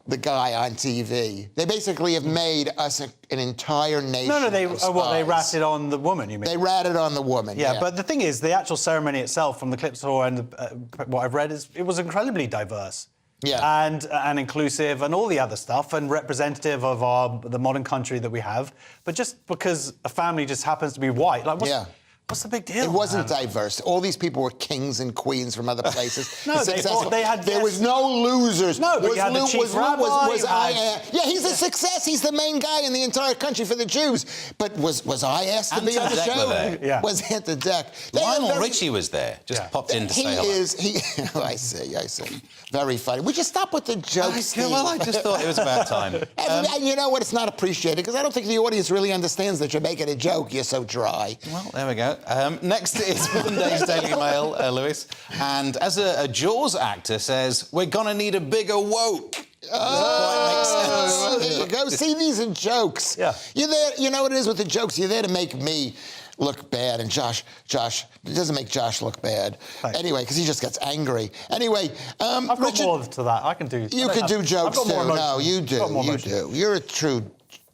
the guy on TV. They basically have made us an entire nation. They ratted on the woman, you mean? They ratted on the woman, yeah. But the thing is, the actual ceremony itself, from the clips I saw and what I've read, it was incredibly diverse. Yeah. And inclusive and all the other stuff and representative of the modern country that we have. But just because a family just happens to be white, like what's the big deal? It wasn't diverse. All these people were kings and queens from other places. There was no losers. No, but you had the chief rabbi. Yeah, he's a success. He's the main guy in the entire country for the Jews. But was I asked to be on the show? Yeah. Was at the deck. Lionel Richie was there. Just popped in to say hello. I see. Very funny. Would you stop with the jokes? Well, I just thought it was about time. And you know what? It's not appreciated because I don't think the audience really understands that you're making a joke. You're so dry. Well, there we go. Next is Monday's Daily Mail, Lewis. And as a Jaws actor says, we're going to need a bigger woke. Oh, there you go. See, these are jokes. Yeah. You're there, you know what it is with the jokes? You're there to make me look bad. And Josh, it doesn't make Josh look bad. Thanks. Anyway, because he just gets angry. Anyway, I've got Richard, more to that. I can do... You can do jokes too. No, you do. You do. You're a true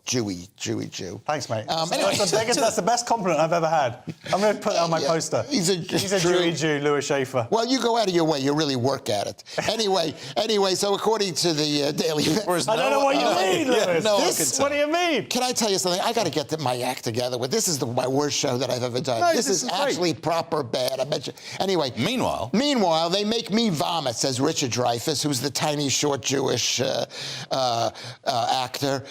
Jewy Jew. Thanks, mate. That's the best compliment I've ever had. I'm going to put that on my poster. He's a Jewy Jew, Louis Schaefer. Well, you go out of your way. You really work at it. Anyway, so according to the Daily Mail... I don't know what you mean, Louis. What do you mean? Can I tell you something? I got to get my act together with. This is my worst show that I've ever done. No, this is actually proper bad. I bet you. Anyway. Meanwhile, they make me vomit, says Richard Dreyfuss, who's the tiny, short Jewish actor,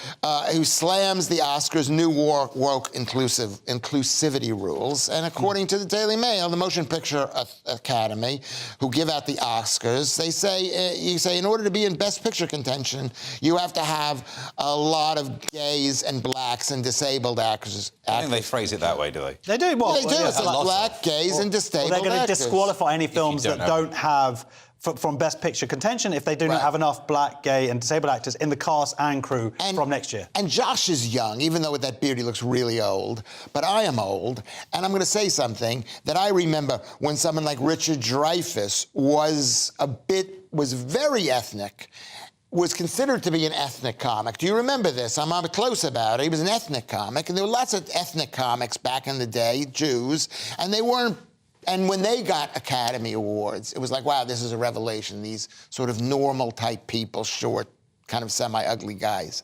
who slams the Oscars' new woke inclusivity rules. And according to the Daily Mail, the Motion Picture Academy, who give out the Oscars, they say, in order to be in Best Picture contention, you have to have a lot of gays and blacks and disabled actors. I think they phrase it that way, do they? They do. They do. It's like black, gays, and disabled actors. They're going to disqualify any films that don't have from Best Picture contention if they do not have enough black, gay and disabled actors in the cast and crew from next year. And Josh is young, even though with that beard he looks really old. But I am old, and I'm going to say something that I remember when someone like Richard Dreyfuss was very ethnic, was considered to be an ethnic comic. Do you remember this? I'm close about it. He was an ethnic comic, and there were lots of ethnic comics back in the day, Jews, and they weren't. And when they got Academy Awards, it was like, wow, this is a revelation. These sort of normal type people, short, kind of semi-ugly guys,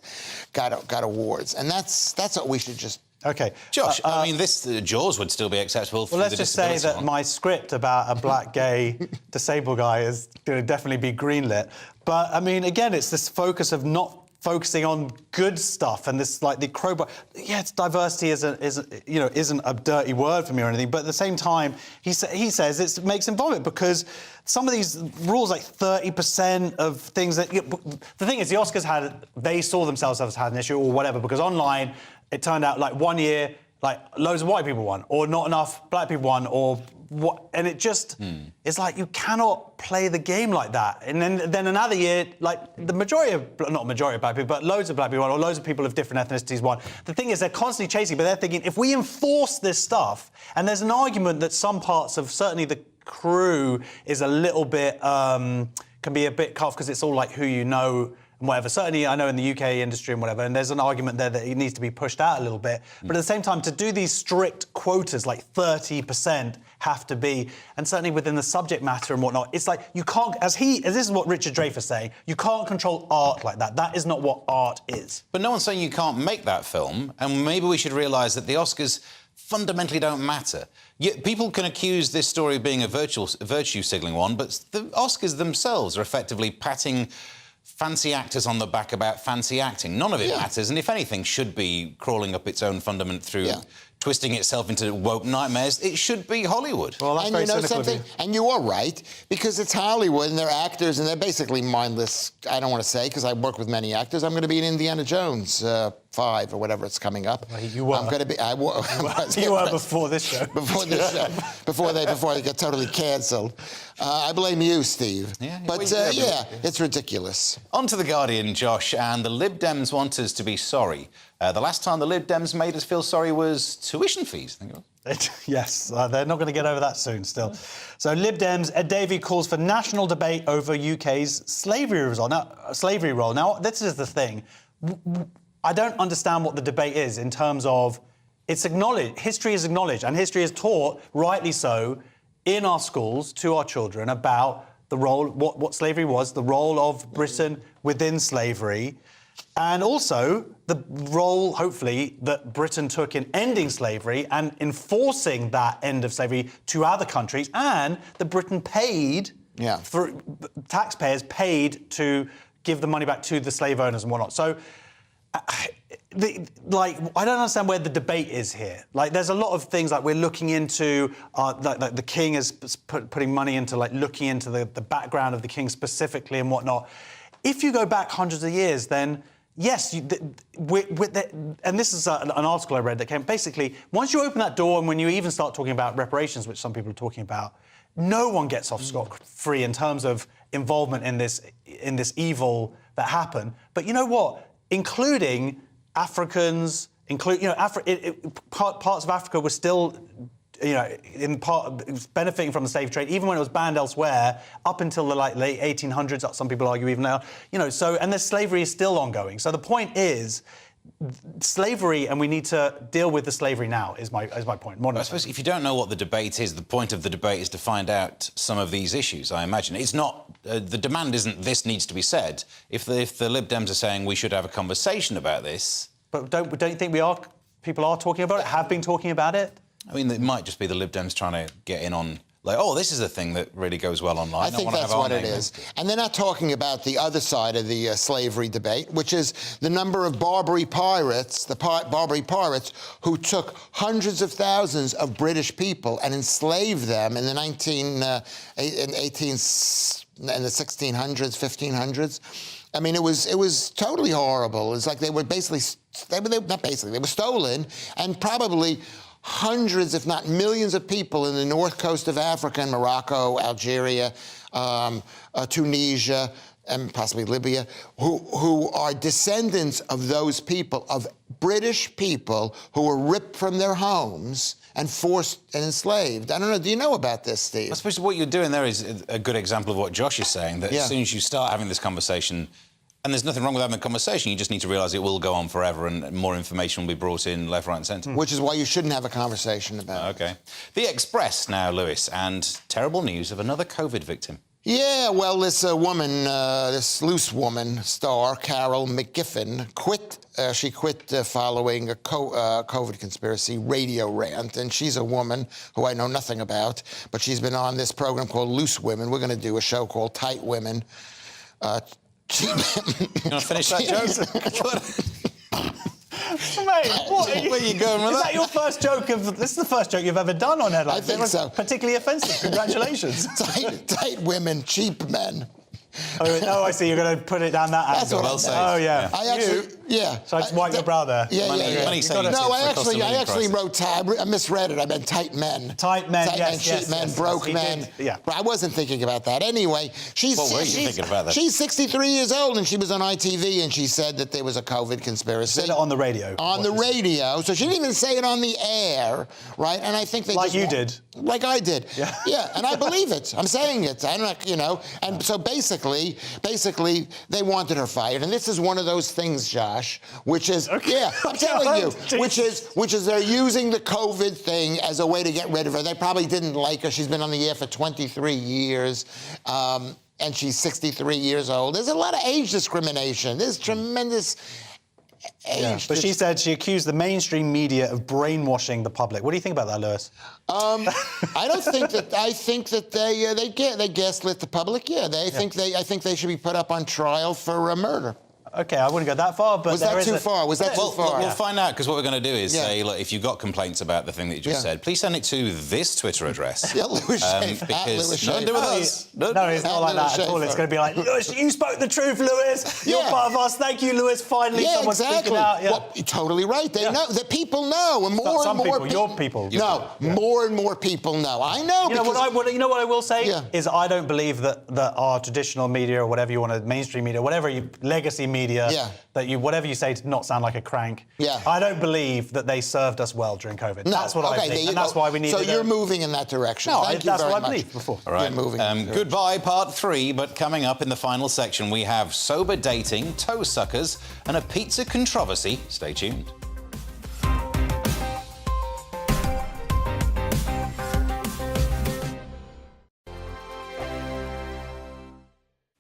got awards, and that's what we should just. Okay, Josh. I mean, this Jaws would still be acceptable. Well, let's just say that my script about a black, gay, disabled guy is going to definitely be greenlit. But I mean, again, it's this focus of not focusing on good stuff and this like the crowbar. Yeah, it's diversity isn't a dirty word for me or anything. But at the same time, he says it makes him vomit because some of these rules, like 30% of things that the thing is, the Oscars they saw themselves as had an issue or whatever because online. It turned out like one year, like loads of white people won, or not enough black people won, or what? And it just it's like you cannot play the game like that. And then another year, like the majority of not majority of black people, but loads of black people won, or loads of people of different ethnicities won. The thing is, they're constantly chasing, but they're thinking if we enforce this stuff, and there's an argument that some parts of certainly the crew is a little bit can be a bit cut off because it's all like who you know. Whatever. Certainly, I know in the UK industry and whatever, and there's an argument there that it needs to be pushed out a little bit. But at the same time, to do these strict quotas, like 30% have to be, and certainly within the subject matter and whatnot, it's like you can't, as this is what Richard Dreyfuss is saying, you can't control art like that. That is not what art is. But no one's saying you can't make that film, and maybe we should realise that the Oscars fundamentally don't matter. People can accuse this story of being a virtue signalling one, but the Oscars themselves are effectively patting fancy actors on the back about fancy acting. None of it matters, and if anything, should be crawling up its own fundament through twisting itself into woke nightmares. It should be Hollywood. Well, that's very cynical of you. And you are right, because it's Hollywood, and they're actors, and they're basically mindless. I don't want to say, because I work with many actors. I'm going to be in Indiana Jones 5 or whatever it's coming up. Well, you were. I'm going to be. You were before this show. Before this show. Before they get totally cancelled. I blame you, Steve. It's ridiculous. On to The Guardian, Josh, and the Lib Dems want us to be sorry. The last time the Lib Dems made us feel sorry was tuition fees, I think it was. Yes, they're not going to get over that soon still. So Lib Dems, Ed Davey calls for national debate over UK's slavery role. Now, this is the thing. I don't understand what the debate is in terms of it's acknowledged, history is acknowledged, and history is taught, rightly so, in our schools to our children about the role, what slavery was, the role of Britain within slavery, and also the role, hopefully, that Britain took in ending slavery and enforcing that end of slavery to other countries, and that Britain paid, for taxpayers paid to give the money back to the slave owners and whatnot. So, I don't understand where the debate is here. Like, there's a lot of things like we're looking into, like the king is putting money into, like, looking into the background of the king specifically and whatnot. If you go back hundreds of years, then yes, and this is an article I read that came, basically, once you open that door and when you even start talking about reparations, which some people are talking about, no one gets off scot-free in terms of involvement in this evil that happened. But you know what? Including Africans, parts of Africa were still, in part benefiting from the slave trade, even when it was banned elsewhere, up until the late 1800s. Some people argue even now, So, and the slavery is still ongoing. So the point is, slavery, and we need to deal with the slavery now. Is my point. I suppose if you don't know what the debate is, the point of the debate is to find out some of these issues. I imagine it's not. The demand isn't this needs to be said. If the Lib Dems are saying we should have a conversation about this, but don't you think people are talking about it? Have been talking about it? I mean, it might just be the Lib Dems trying to get in on. Like, oh, this is a thing that really goes well online. I think that's what it is. And they're not talking about the other side of the slavery debate, which is the number of Barbary pirates, Barbary pirates, who took hundreds of thousands of British people and enslaved them in the 1600s, 1500s. I mean, it was totally horrible. It's like they were basically, they were stolen, and probably hundreds, if not millions of people in the north coast of Africa and Morocco, Algeria, Tunisia, and possibly Libya, who are descendants of those people, of British people who were ripped from their homes and forced and enslaved. I don't know, do you know about this, Steve? I suppose what you're doing there is a good example of what Josh is saying, that as soon as you start having this conversation, and there's nothing wrong with having a conversation, you just need to realise it will go on forever and more information will be brought in left, right and centre. Which is why you shouldn't have a conversation about it. OK. The Express now, Lewis, and terrible news of another COVID victim. Yeah, well, this woman, this loose woman star, Carol McGiffin, quit. She quit following a COVID conspiracy radio rant, and she's a woman who I know nothing about, but she's been on this program called Loose Women. We're going to do a show called Tight Women. You want to finish that joke? Mate, what are where are you going with is that? that your first joke of... This is the first joke you've ever done on Headlines. I think so. Particularly offensive. Congratulations. tight women, cheap men. Oh, I see. You're going to put it down that angle. That's what well said. Oh, yeah. I actually, So I just wipe your brow there. Yeah. No, I actually wrote I misread it. I meant tight men. Tight men, cheap men, broke men. Yeah. But I wasn't thinking about that. Anyway, What were you thinking about that? She's 63 years old, and she was on ITV, and she said that there was a COVID conspiracy. Said it on the radio. On the radio. So she didn't even say it on the air, right? And I think they Like you did. Like I did. Yeah. Yeah, and I believe it. I'm saying it. I'm not, And so basically, they wanted her fired. And this is one of those things, Josh, which is, I'm telling you, which is they're using the COVID thing as a way to get rid of her. They probably didn't like her. She's been on the air for 23 years. And she's 63 years old. There's a lot of age discrimination. There's tremendous age. But she said she accused the mainstream media of brainwashing the public. What do you think about that, Lewis? I don't think that. I think that they gaslit the public. Yeah, I think they should be put up on trial for murder. OK, I wouldn't go that far, but was that too far? Was that too far? We'll find out, because what we're going to do is say, look, if you've got complaints about the thing that you just said, please send it to this Twitter address. Yeah, Lewis Schaefer. Because don't do it with us. No, it's not like that at all. It's going to be like, Lewis, you spoke the truth, Lewis. You're part of us. Thank you, Lewis. Finally, someone's speaking out. Well, you're totally right. They know. The people know, and more and more people. Your people. No, more and more people know. I know. You know what I will say is I don't believe that our traditional media or whatever you want to, mainstream media, whatever legacy media, that whatever you say to not sound like a crank. Yeah. I don't believe that they served us well during COVID. No. That's what I think, and that's why we need. So you're moving in that direction. No, Thank you that's very what much. I believed before. All right. You're moving. Goodbye, part 3. But coming up in the final section, we have sober dating, toe suckers, and a pizza controversy. Stay tuned.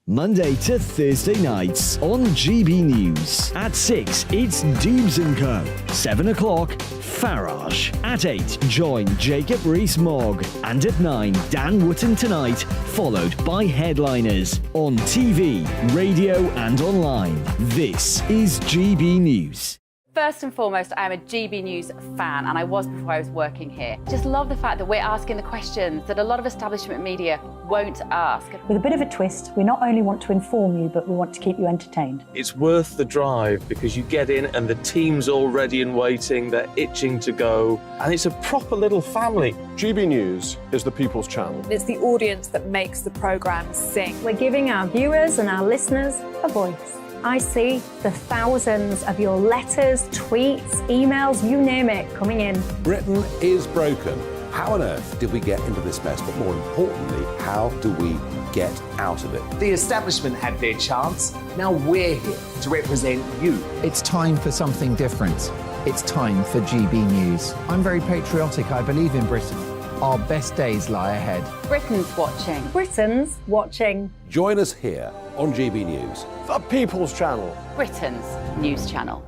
Monday to Thursday nights on GB News. At 6, it's Dubes & Co. 7 o'clock, Farage. At 8, join Jacob Rees-Mogg. And at 9, Dan Wootton Tonight, followed by Headliners. On TV, radio and online. This is GB News. First and foremost, I am a GB News fan, and I was before I was working here. Just love the fact that we're asking the questions that a lot of establishment media won't ask. With a bit of a twist, we not only want to inform you, but we want to keep you entertained. It's worth the drive because you get in and the team's all ready and waiting, they're itching to go, and it's a proper little family. GB News is the people's channel. It's the audience that makes the programme sing. We're giving our viewers and our listeners a voice. I see the thousands of your letters, tweets, emails, you name it, coming in. Britain is broken. How on earth did we get into this mess? But more importantly, how do we get out of it? The establishment had their chance. Now we're here to represent you. It's time for something different. It's time for GB News. I'm very patriotic. I believe in Britain. Our best days lie ahead. Britain's watching. Britain's watching. Join us here on GB News. The people's channel. Britain's news channel.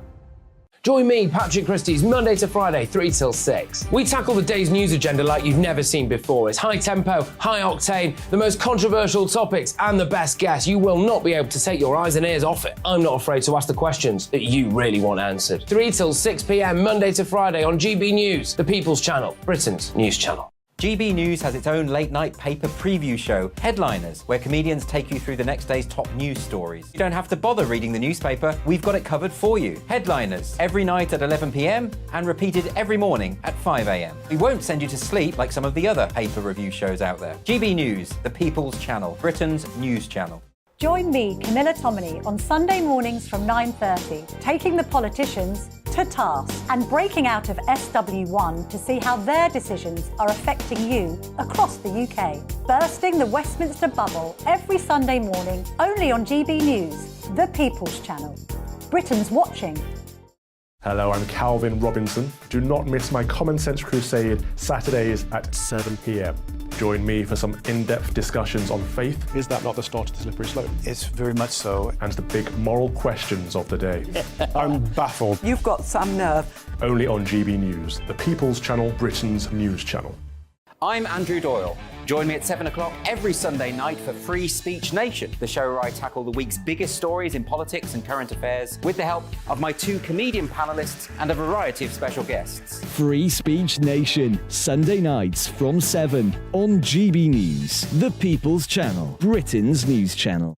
Join me, Patrick Christie's, Monday to Friday, 3 till 6. We tackle the day's news agenda like you've never seen before. It's high tempo, high octane, the most controversial topics, and the best guests. You will not be able to take your eyes and ears off it. I'm not afraid to ask the questions that you really want answered. 3 till 6 p.m, Monday to Friday on GB News, the People's Channel, Britain's news channel. GB News has its own late-night paper preview show, Headliners, where comedians take you through the next day's top news stories. You don't have to bother reading the newspaper, we've got it covered for you. Headliners, every night at 11 p.m. and repeated every morning at 5 a.m. We won't send you to sleep like some of the other paper review shows out there. GB News, the People's Channel, Britain's news channel. Join me, Camilla Tominey, on Sunday mornings from 9:30, taking the politicians to task and breaking out of SW1 to see how their decisions are affecting you across the UK. Bursting the Westminster bubble every Sunday morning, only on GB News, the People's Channel. Britain's watching. Hello, I'm Calvin Robinson. Do not miss my Common Sense Crusade Saturdays at 7 p.m. Join me for some in-depth discussions on faith. Is that not the start of the slippery slope? It's very much so. And the big moral questions of the day. I'm baffled. You've got some nerve. Only on GB News, the People's Channel, Britain's news channel. I'm Andrew Doyle. Join me at 7 o'clock every Sunday night for Free Speech Nation, the show where I tackle the week's biggest stories in politics and current affairs with the help of my 2 comedian panellists and a variety of special guests. Free Speech Nation, Sunday nights from 7 on GB News, the People's Channel, Britain's news channel.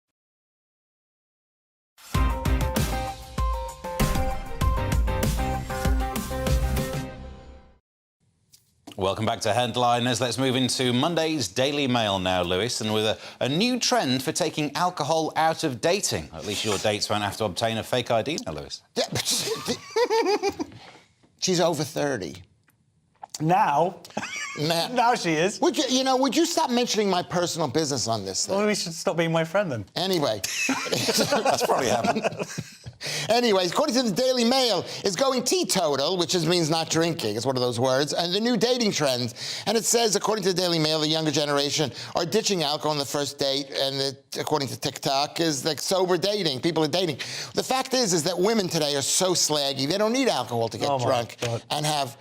Welcome back to Headliners. Let's move into Monday's Daily Mail now, Lewis, and with a new trend for taking alcohol out of dating. At least your dates won't have to obtain a fake ID now, Lewis. She's over 30. Now? Now she is. Would you stop mentioning my personal business on this thing? Well, we should stop being my friend then. Anyway. That's probably happened. Anyways, according to the Daily Mail, it's going teetotal, which just means not drinking. It's one of those words. And the new dating trends. And it says, according to the Daily Mail, the younger generation are ditching alcohol on the first date. And according to TikTok, is like sober dating. People are dating. The fact is that women today are so slaggy. They don't need alcohol to get drunk and have...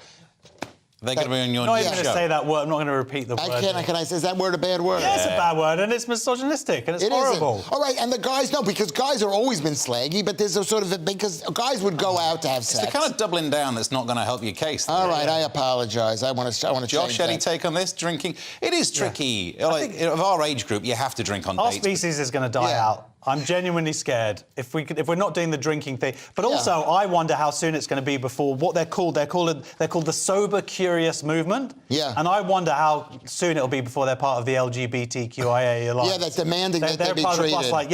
They're going to be on your I'm not even going to say that word. I'm not going to repeat the word. Can I say, is that word a bad word? Yeah, it's a bad word, and it's misogynistic, and it's horrible. All right, and the guys, no, because guys have always been slaggy, but there's a sort of, because guys would go out to have sex. It's the kind of doubling down that's not going to help your case. All right, I apologise. I want to change Josh, any take on this? Drinking? It is tricky. Yeah. Like, of our age group, you have to drink on dates. Our species is going to die out. I'm genuinely scared if we're not doing the drinking thing. But also, I wonder how soon it's going to be before what they're called. They're called the sober curious movement. Yeah. And I wonder how soon it'll be before they're part of the LGBTQIA alliance. Yeah, they're demanding that they be part treated. Of the plus, like,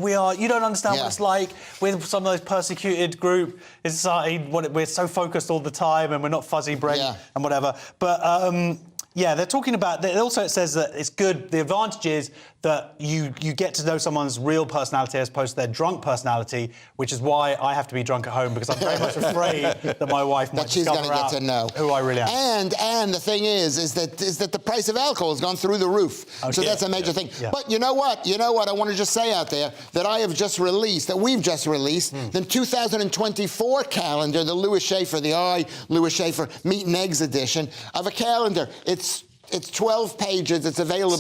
we are. You don't understand what it's like with some of those persecuted group in society. We're so focused all the time, and we're not fuzzy brain and whatever. But. Yeah, they're talking about... Also, it says that it's good. The advantage is that you get to know someone's real personality as opposed to their drunk personality, which is why I have to be drunk at home, because I'm very much afraid that my wife might discover out get to know who I really am. And the thing is that the price of alcohol has gone through the roof. So that's a major thing. Yeah. But you know what? I want to just say out there that we've just released, the 2024 calendar, the Lewis Schaefer, Lewis Schaefer Meat and Eggs edition of a calendar. It's 12 pages. It's available.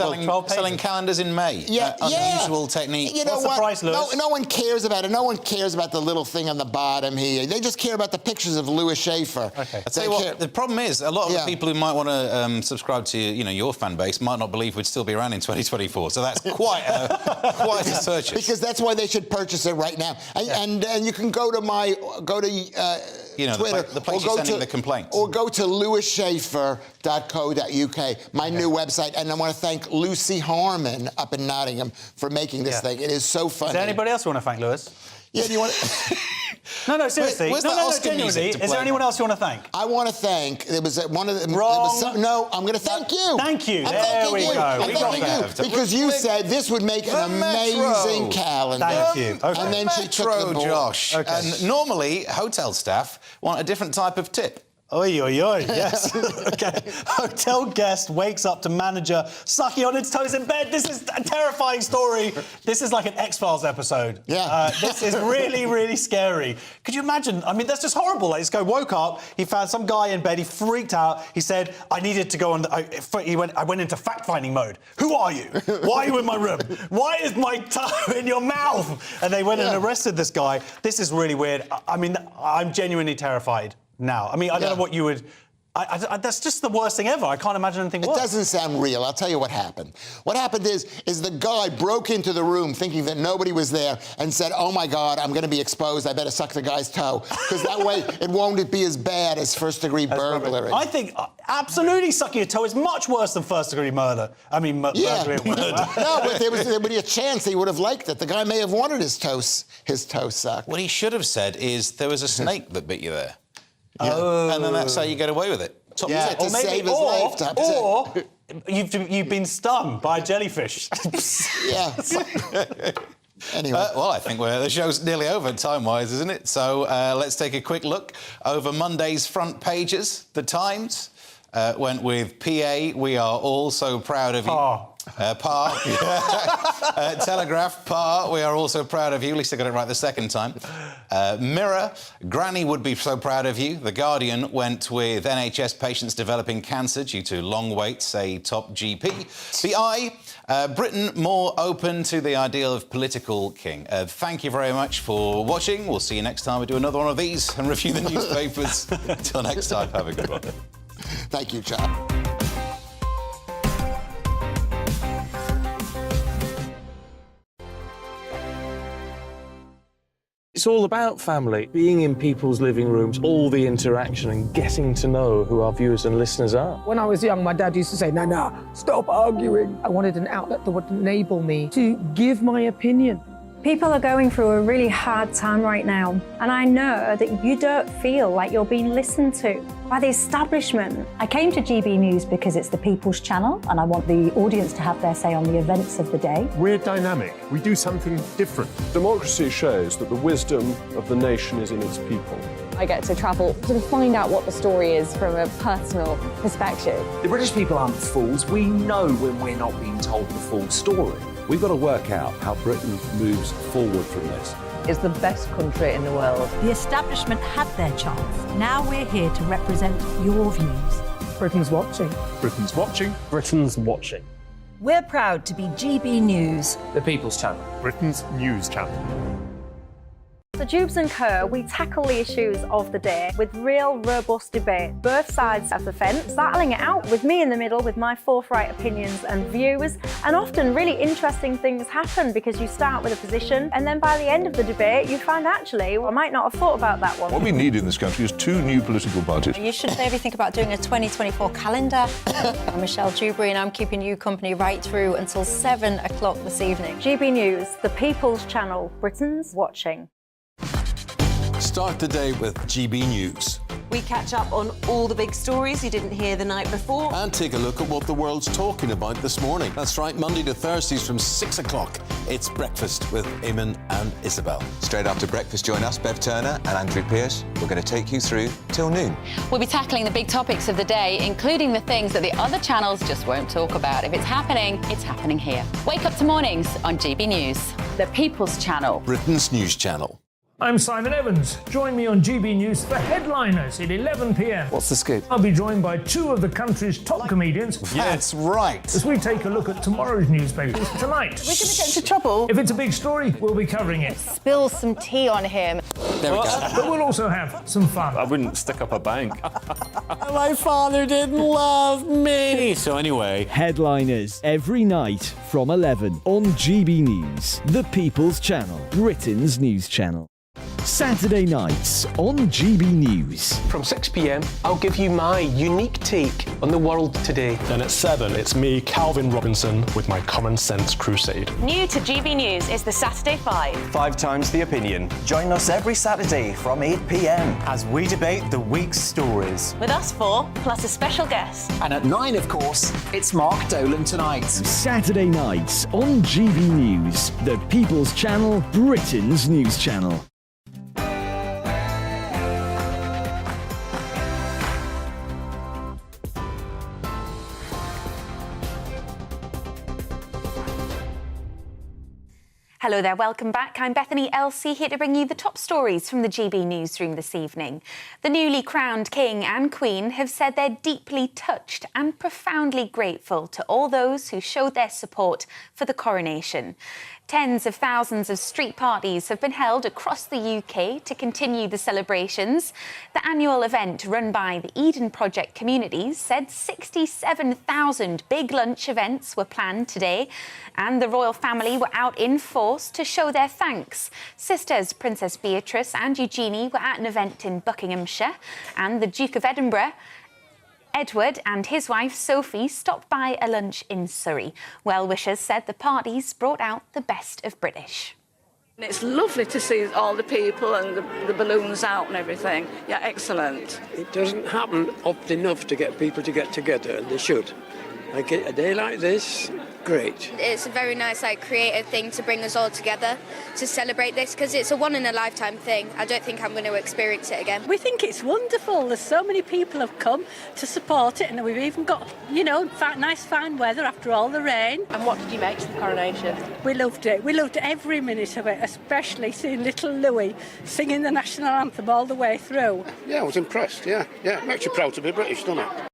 Selling calendars in May. Unusual technique. You know What's the price, Lewis? No one cares about it. No one cares about the little thing on the bottom here. They just care about the pictures of Lewis Schaefer. Okay. I tell you what, the problem is a lot of the people who might want to subscribe to your fan base might not believe we'd still be around in 2024. So that's quite a purchase. Because that's why they should purchase it right now. And you can go to Twitter, the place you're sending the complaints. Or go to lewisschaefer.co.uk, my new website. And I want to thank Lucy Harmon up in Nottingham for making this thing. It is so funny. Is there anybody else you want to thank, Lewis? Yeah, do you want to... No, seriously. Where's no, genuinely. Is there anyone else you want to thank? I want to thank... There was one of the... Wrong. No, I'm going to thank you. Thank you. I'm we go. I'm thanking you. Because you said this would make an amazing calendar. Thank you. Okay. And then she took the ball. Josh. Okay. And normally, hotel staff want a different type of tip. Oi, oi, oi, yes. Okay. Hotel guest wakes up to manager sucking on its toes in bed. This is a terrifying story. This is like an X-Files episode. Yeah. This is really, really scary. Could you imagine? I mean, that's just horrible. Like, this guy woke up, he found some guy in bed, he freaked out. He said, I needed to go on... I went into fact-finding mode. Who are you? Why are you in my room? Why is my toe in your mouth? And they went and arrested this guy. This is really weird. I mean, I'm genuinely terrified now. I mean, I don't know what you would... That's just the worst thing ever. I can't imagine anything worse. It doesn't sound real. I'll tell you what happened. What happened is the guy broke into the room thinking that nobody was there and said, oh my God, I'm going to be exposed. I better suck the guy's toe. Because that way it won't be as bad as first-degree burglary. I think absolutely sucking your toe is much worse than first-degree murder. I mean, burglary. No, but there would be a chance he would have liked it. The guy may have wanted his toe sucked. What he should have said is there was a snake that bit you there. Oh. And then that's how you get away with it. To save his life. Or you've been stung by a jellyfish. Yeah. Anyway. Well, I think the show's nearly over time-wise, isn't it? So let's take a quick look over Monday's front pages. The Times went with PA, we are all so proud of you. Pa. Telegraph, Pa, we are also proud of you. At least I got it right the second time. Mirror, Granny would be so proud of you. The Guardian went with NHS patients developing cancer due to long waits, say top GP. The Eye, Britain more open to the ideal of political king. Thank you very much for watching. We'll see you next time we do another one of these and review the newspapers. Until next time, have a good one. Thank you, John. It's all about family, being in people's living rooms, all the interaction and getting to know who our viewers and listeners are. When I was young, my dad used to say, Nana, stop arguing. I wanted an outlet that would enable me to give my opinion. People are going through a really hard time right now, and I know that you don't feel like you're being listened to by the establishment. I came to GB News because it's the People's Channel, and I want the audience to have their say on the events of the day. We're dynamic. We do something different. Democracy shows that the wisdom of the nation is in its people. I get to travel to find out what the story is from a personal perspective. The British people aren't fools. We know when we're not being told the full story. We've got to work out how Britain moves forward from this. It's the best country in the world. The establishment had their chance. Now we're here to represent your views. Britain's watching. Britain's watching. Britain's watching. We're proud to be GB News. The People's Channel. Britain's news channel. So Jubes and Co, we tackle the issues of the day with real robust debate, both sides of the fence, battling it out with me in the middle with my forthright opinions and views. And often really interesting things happen because you start with a position and then by the end of the debate you find actually, well, I might not have thought about that one. What we need in this country is 2 new political parties. You should maybe think about doing a 2024 calendar. I'm Michelle Dewberry and I'm keeping you company right through until 7 o'clock this evening. GB News, the People's Channel, Britain's watching. Start the day with GB News. We catch up on all the big stories you didn't hear the night before. And take a look at what the world's talking about this morning. That's right, Monday to Thursdays from 6 o'clock. It's Breakfast with Eamon and Isabel. Straight after breakfast, join us, Bev Turner and Andrew Pearce. We're going to take you through till noon. We'll be tackling the big topics of the day, including the things that the other channels just won't talk about. If it's happening here. Wake up to mornings on GB News, the People's Channel. Britain's news channel. I'm Simon Evans. Join me on GB News for Headliners at 11 p.m. What's the scoop? I'll be joined by 2 of the country's top comedians. That's right. As we take a look at tomorrow's newspapers tonight. We're going to get into trouble. If it's a big story, we'll be covering it. Spill some tea on him. There we go. But we'll also have some fun. I wouldn't stick up a bank. My father didn't love me. So anyway. Headliners every night from 11 on GB News, the People's Channel, Britain's news channel. Saturday nights on GB News. From 6 p.m, I'll give you my unique take on the world today. Then at 7, it's me, Calvin Robinson, with my Common Sense Crusade. New to GB News is the Saturday 5. 5 times the opinion. Join us every Saturday from 8 p.m. as we debate the week's stories. With us 4, plus a special guest. And at 9, of course, it's Mark Dolan Tonight. Saturday nights on GB News, the People's Channel, Britain's news channel. Hello there, welcome back. I'm Bethany Elsey, here to bring you the top stories from the GB newsroom this evening. The newly crowned King and Queen have said they're deeply touched and profoundly grateful to all those who showed their support for the coronation. Tens of thousands of street parties have been held across the UK to continue the celebrations. The annual event run by the Eden Project Communities said 67,000 big lunch events were planned today, and the royal family were out in force to show their thanks. Sisters Princess Beatrice and Eugenie were at an event in Buckinghamshire, and the Duke of Edinburgh, Edward, and his wife Sophie stopped by a lunch in Surrey. Well-wishers said the parties brought out the best of British. It's lovely to see all the people and the balloons out and everything. Yeah, excellent. It doesn't happen often enough to get people to get together, and they should. Like a day like this, great. It's a very nice, creative thing to bring us all together to celebrate this, because it's a one-in-a-lifetime thing. I don't think I'm going to experience it again. We think it's wonderful. There's so many people have come to support it, and we've even got, nice fine weather after all the rain. And what did you make of the coronation? We loved it. We loved every minute of it, especially seeing little Louis singing the national anthem all the way through. Yeah, I was impressed, yeah. I'm actually proud to be British, don't I?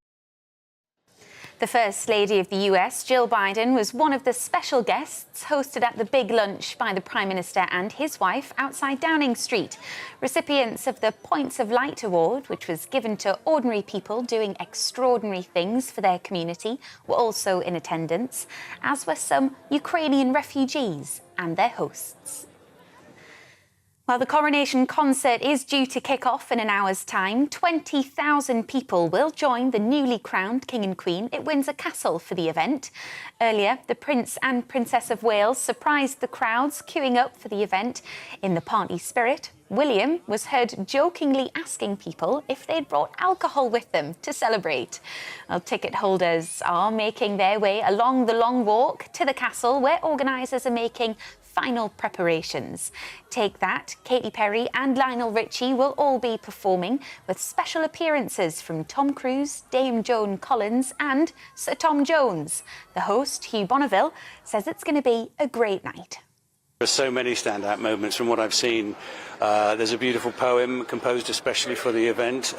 The First Lady of the US, Jill Biden, was one of the special guests hosted at the big lunch by the Prime Minister and his wife outside Downing Street. Recipients of the Points of Light Award, which was given to ordinary people doing extraordinary things for their community, were also in attendance, as were some Ukrainian refugees and their hosts. Well, the Coronation concert is due to kick off in an hour's time. 20,000 people will join the newly crowned King and Queen at Windsor Castle for the event. Earlier, the Prince and Princess of Wales surprised the crowds queuing up for the event. In the party spirit, William was heard jokingly asking people if they'd brought alcohol with them to celebrate. Well, ticket holders are making their way along the long walk to the castle, where organisers are making final preparations. Take That, Katy Perry and Lionel Richie will all be performing, with special appearances from Tom Cruise, Dame Joan Collins and Sir Tom Jones. The host, Hugh Bonneville, says it's going to be a great night. There are so many standout moments from what I've seen. There's a beautiful poem composed especially for the event.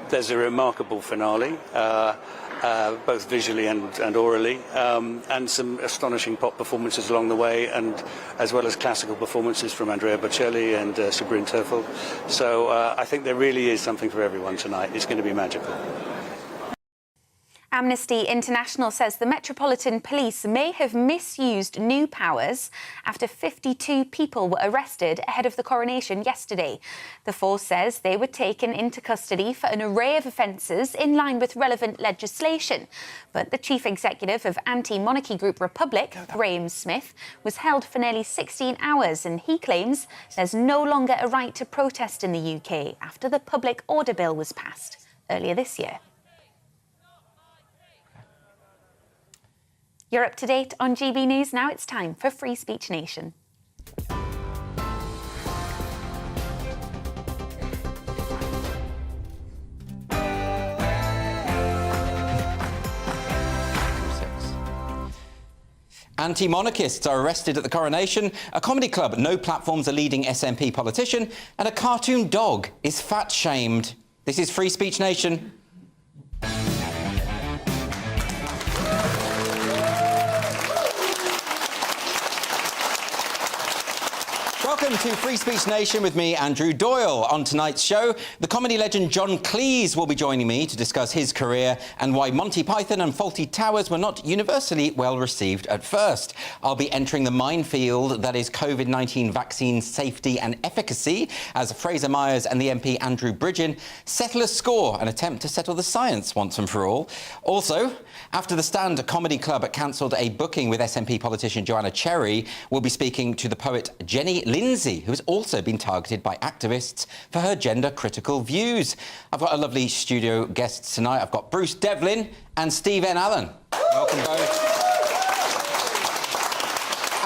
There's a remarkable finale, both visually and orally, and some astonishing pop performances along the way, and as well as classical performances from Andrea Bocelli and Sabrina Terfel. So I think there really is something for everyone tonight. It's going to be magical. Amnesty International says the Metropolitan Police may have misused new powers after 52 people were arrested ahead of the coronation yesterday. The force says they were taken into custody for an array of offences in line with relevant legislation. But the chief executive of anti-monarchy group Republic, Graham Smith, was held for nearly 16 hours, and he claims there's no longer a right to protest in the UK after the Public Order Bill was passed earlier this year. You're up to date on GB News. Now it's time for Free Speech Nation. Anti-monarchists are arrested at the coronation, a comedy club, no platforms a leading SNP politician, and a cartoon dog is fat-shamed. This is Free Speech Nation. Welcome to Free Speech Nation with me, Andrew Doyle. On tonight's show, the comedy legend John Cleese will be joining me to discuss his career and why Monty Python and Fawlty Towers were not universally well received at first. I'll be entering the minefield that is COVID-19 vaccine safety and efficacy as Fraser Myers and the MP Andrew Bridgen settle a score, an attempt to settle the science once and for all. Also, after the Stand Comedy Club cancelled a booking with SNP politician Joanna Cherry, we'll be speaking to the poet Jenny Lindsay, who has also been targeted by activists for her gender-critical views. I've got a lovely studio guests tonight. I've got Bruce Devlin and Steve N. Allen. Welcome both.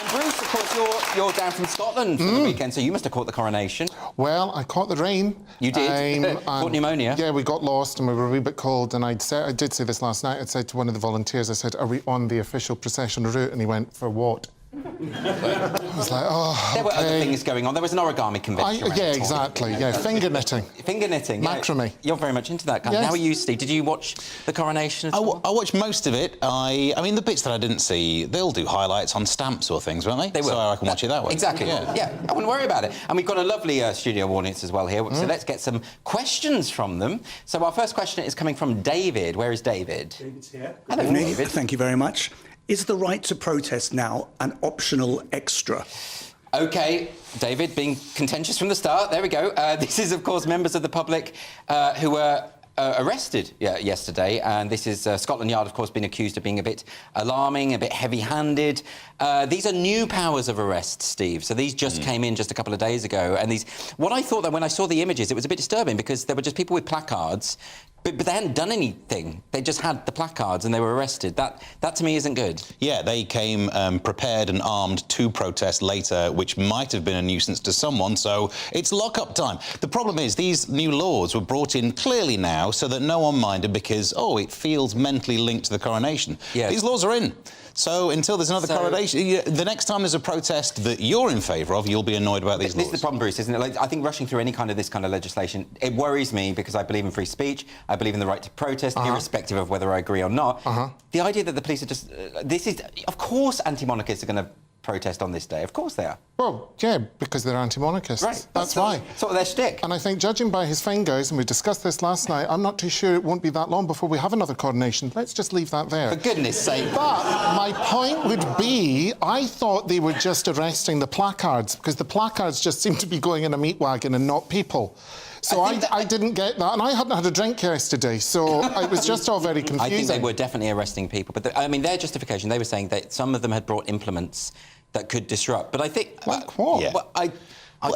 And Bruce, of course, you're down from Scotland for the weekend, so you must have caught the coronation. Well, I caught the rain. You did? Caught pneumonia? Yeah, we got lost and we were a wee bit cold, and I did say this last night. I said to one of the volunteers, I said, are we on the official procession route? And he went, for what? was like, oh, There were other okay. things going on. There was an origami convention. around Yeah, the exactly. Yeah, finger knitting. Finger knitting. Macrame. You're very much into that. Yes. How are you, Steve? Did you watch the coronation at all? I watched most of it. I mean, the bits that I didn't see, they'll do highlights on stamps or things, won't they? They will. So I can watch it that way. Exactly. Yeah. I wouldn't worry about it. And we've got a lovely studio audience as well here, so let's get some questions from them. So our first question is coming from David. Where is David? David's here. Hello, Good evening. David. Thank you very much. Is the right to protest now an optional extra? OK, David, being contentious from the start. There we go. This is, of course, members of the public who were arrested yesterday, and this is Scotland Yard, of course, being accused of being a bit alarming, a bit heavy-handed. These are new powers of arrest, Steve, so these just came in just a couple of days ago, and what I thought that when I saw the images, it was a bit disturbing because there were just people with placards, but they hadn't done anything. They just had the placards and they were arrested. That to me isn't good. Yeah, they came prepared and armed to protest later, which might have been a nuisance to someone, so it's lock-up time. The problem is these new laws were brought in clearly now so that no one minded because, it feels mentally linked to the coronation. Yes. These laws are in. So until there's another coronation, the next time there's a protest that you're in favour of, you'll be annoyed about these laws. This is the problem, Bruce, isn't it? Like, I think rushing through this kind of legislation, it worries me because I believe in free speech, I believe in the right to protest, irrespective of whether I agree or not. The idea that the police are just... of course anti-monarchists are going to protest on this day. Of course they are. Well, yeah, because they're anti-monarchists. Right. That's why. Sort of their shtick. And I think, judging by his fingers, and we discussed this last night, I'm not too sure it won't be that long before we have another coronation. Let's just leave that there. For goodness sake. But my point would be, I thought they were just arresting the placards, because the placards just seem to be going in a meat wagon and not people. So I didn't get that, and I hadn't had a drink yesterday, so it was just all very confusing. I think they were definitely arresting people, but I mean, their justification, they were saying that some of them had brought implements that could disrupt. But I think... Like what? Yeah.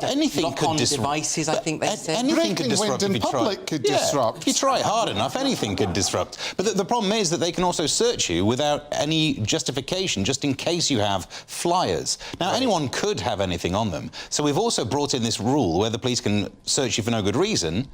Anything could disrupt. Devices, I think they said. Anything could disrupt if you try. Could disrupt. If you try hard enough, anything could disrupt. But the problem is that they can also search you without any justification, just in case you have flyers. Now, anyone could have anything on them. So we've also brought in this rule where the police can search you for no good reason,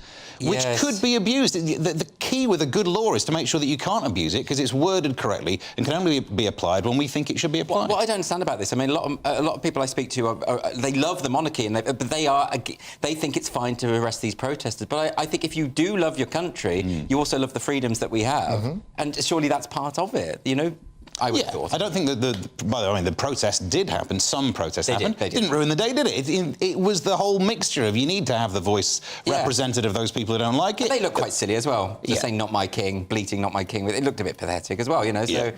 which could be abused. The key with a good law is to make sure that you can't abuse it because it's worded correctly and can only be applied when we think it should be applied. What I don't understand about this, I mean, a lot of people I speak to, they love the monarchy, and but they think it's fine to arrest these protesters. But I think if you do love your country, you also love the freedoms that we have, and surely that's part of it, you know? I would have thought. I don't think that by the way, the protest did happen. Some protests happened. They didn't ruin the day, did it? It was the whole mixture of you need to have the voice represented of those people who don't like it. But they look quite silly as well. Just saying "not my king," bleating "not my king." It looked a bit pathetic as well, you know. So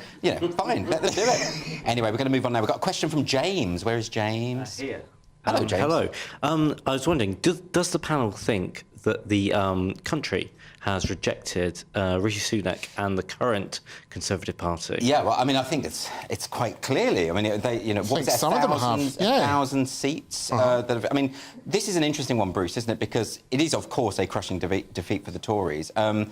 fine, let them do it. Anyway, we're going to move on now. We've got a question from James. Where is James? Here. Hello, James. Hello. I was wondering, does the panel think that the country has rejected Rishi Sunak and the current Conservative Party? Yeah, well, I mean, I think it's quite clearly. I mean, they, you know, what's there, some of them have, 1,000 seats that have, I mean, this is an interesting one, Bruce, isn't it? Because it is, of course, a crushing defeat for the Tories. And,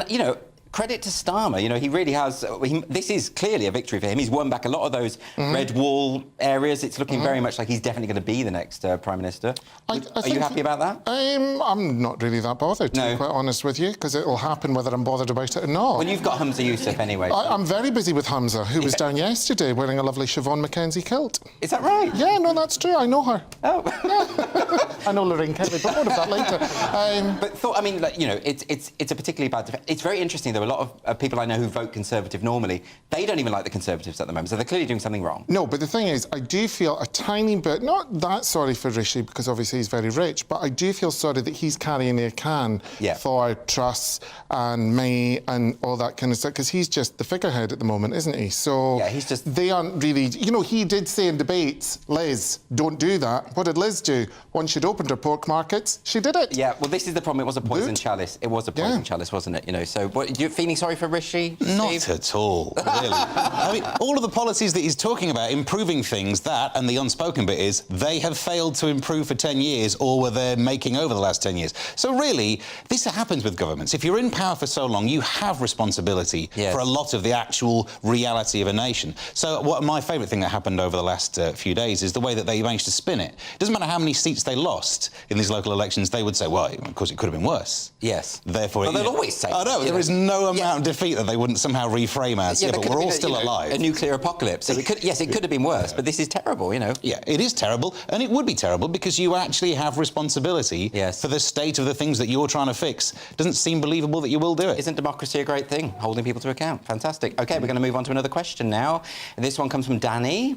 you know, credit to Starmer, you know, he really has... this is clearly a victory for him. He's won back a lot of those red wall areas. It's looking very much like he's definitely going to be the next Prime Minister. Are you happy about that? I'm not really that bothered, to be quite honest with you, because it'll happen whether I'm bothered about it or not. Well, you've got Hamza Yousaf anyway. So. I'm very busy with Hamza, who was down yesterday wearing a lovely Siobhan Mackenzie kilt. Is that right? Yeah, no, that's true. I know her. Oh. Yeah. I know Lorraine Kelly, but more of that later. I mean, like, you know, it's a particularly bad... It's very interesting, though. A lot of people I know who vote Conservative normally, they don't even like the Conservatives at the moment, so they're clearly doing something wrong. No, but the thing is, I do feel a tiny bit, not that sorry for Rishi, because obviously he's very rich, but I do feel sorry that he's carrying a can for Truss and May and all that kind of stuff, because he's just the figurehead at the moment, isn't he? So he's just... They aren't really... You know, he did say in debates, Liz, don't do that. What did Liz do? Once she'd opened her pork markets, she did it. Yeah, well, this is the problem. It was a poison chalice. It was a poison chalice, wasn't it? You know, so you're feeling sorry for Rishi, Steve? Not at all, really. I mean, all of the policies that he's talking about, improving things, that, and the unspoken bit is, they have failed to improve for 10 years, or were they making over the last 10 years. So really, this happens with governments. If you're in power for so long, you have responsibility for a lot of the actual reality of a nation. So my favourite thing that happened over the last few days is the way that they managed to spin it. It doesn't matter how many seats they lost in these local elections, they would say, well, of course, it could have been worse. Yes. Therefore... Well, they'll always say I know, that, there is no low amount of defeat that they wouldn't somehow reframe as. Yeah, there but could we're have all been still alive. A nuclear apocalypse. So it could have been worse, but this is terrible, you know. Yeah, it is terrible, and it would be terrible because you actually have responsibility for the state of the things that you're trying to fix. Doesn't seem believable that you will do it. Isn't democracy a great thing? Holding people to account. Fantastic. OK, we're going to move on to another question now. This one comes from Danny.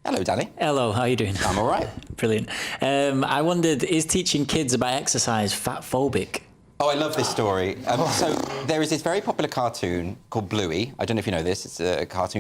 Hello, Danny. Hello, how are you doing? I'm all right. Brilliant. I wondered, is teaching kids about exercise fat-phobic? Oh, I love this story. So there is this very popular cartoon called Bluey. I don't know if you know this. It's a cartoon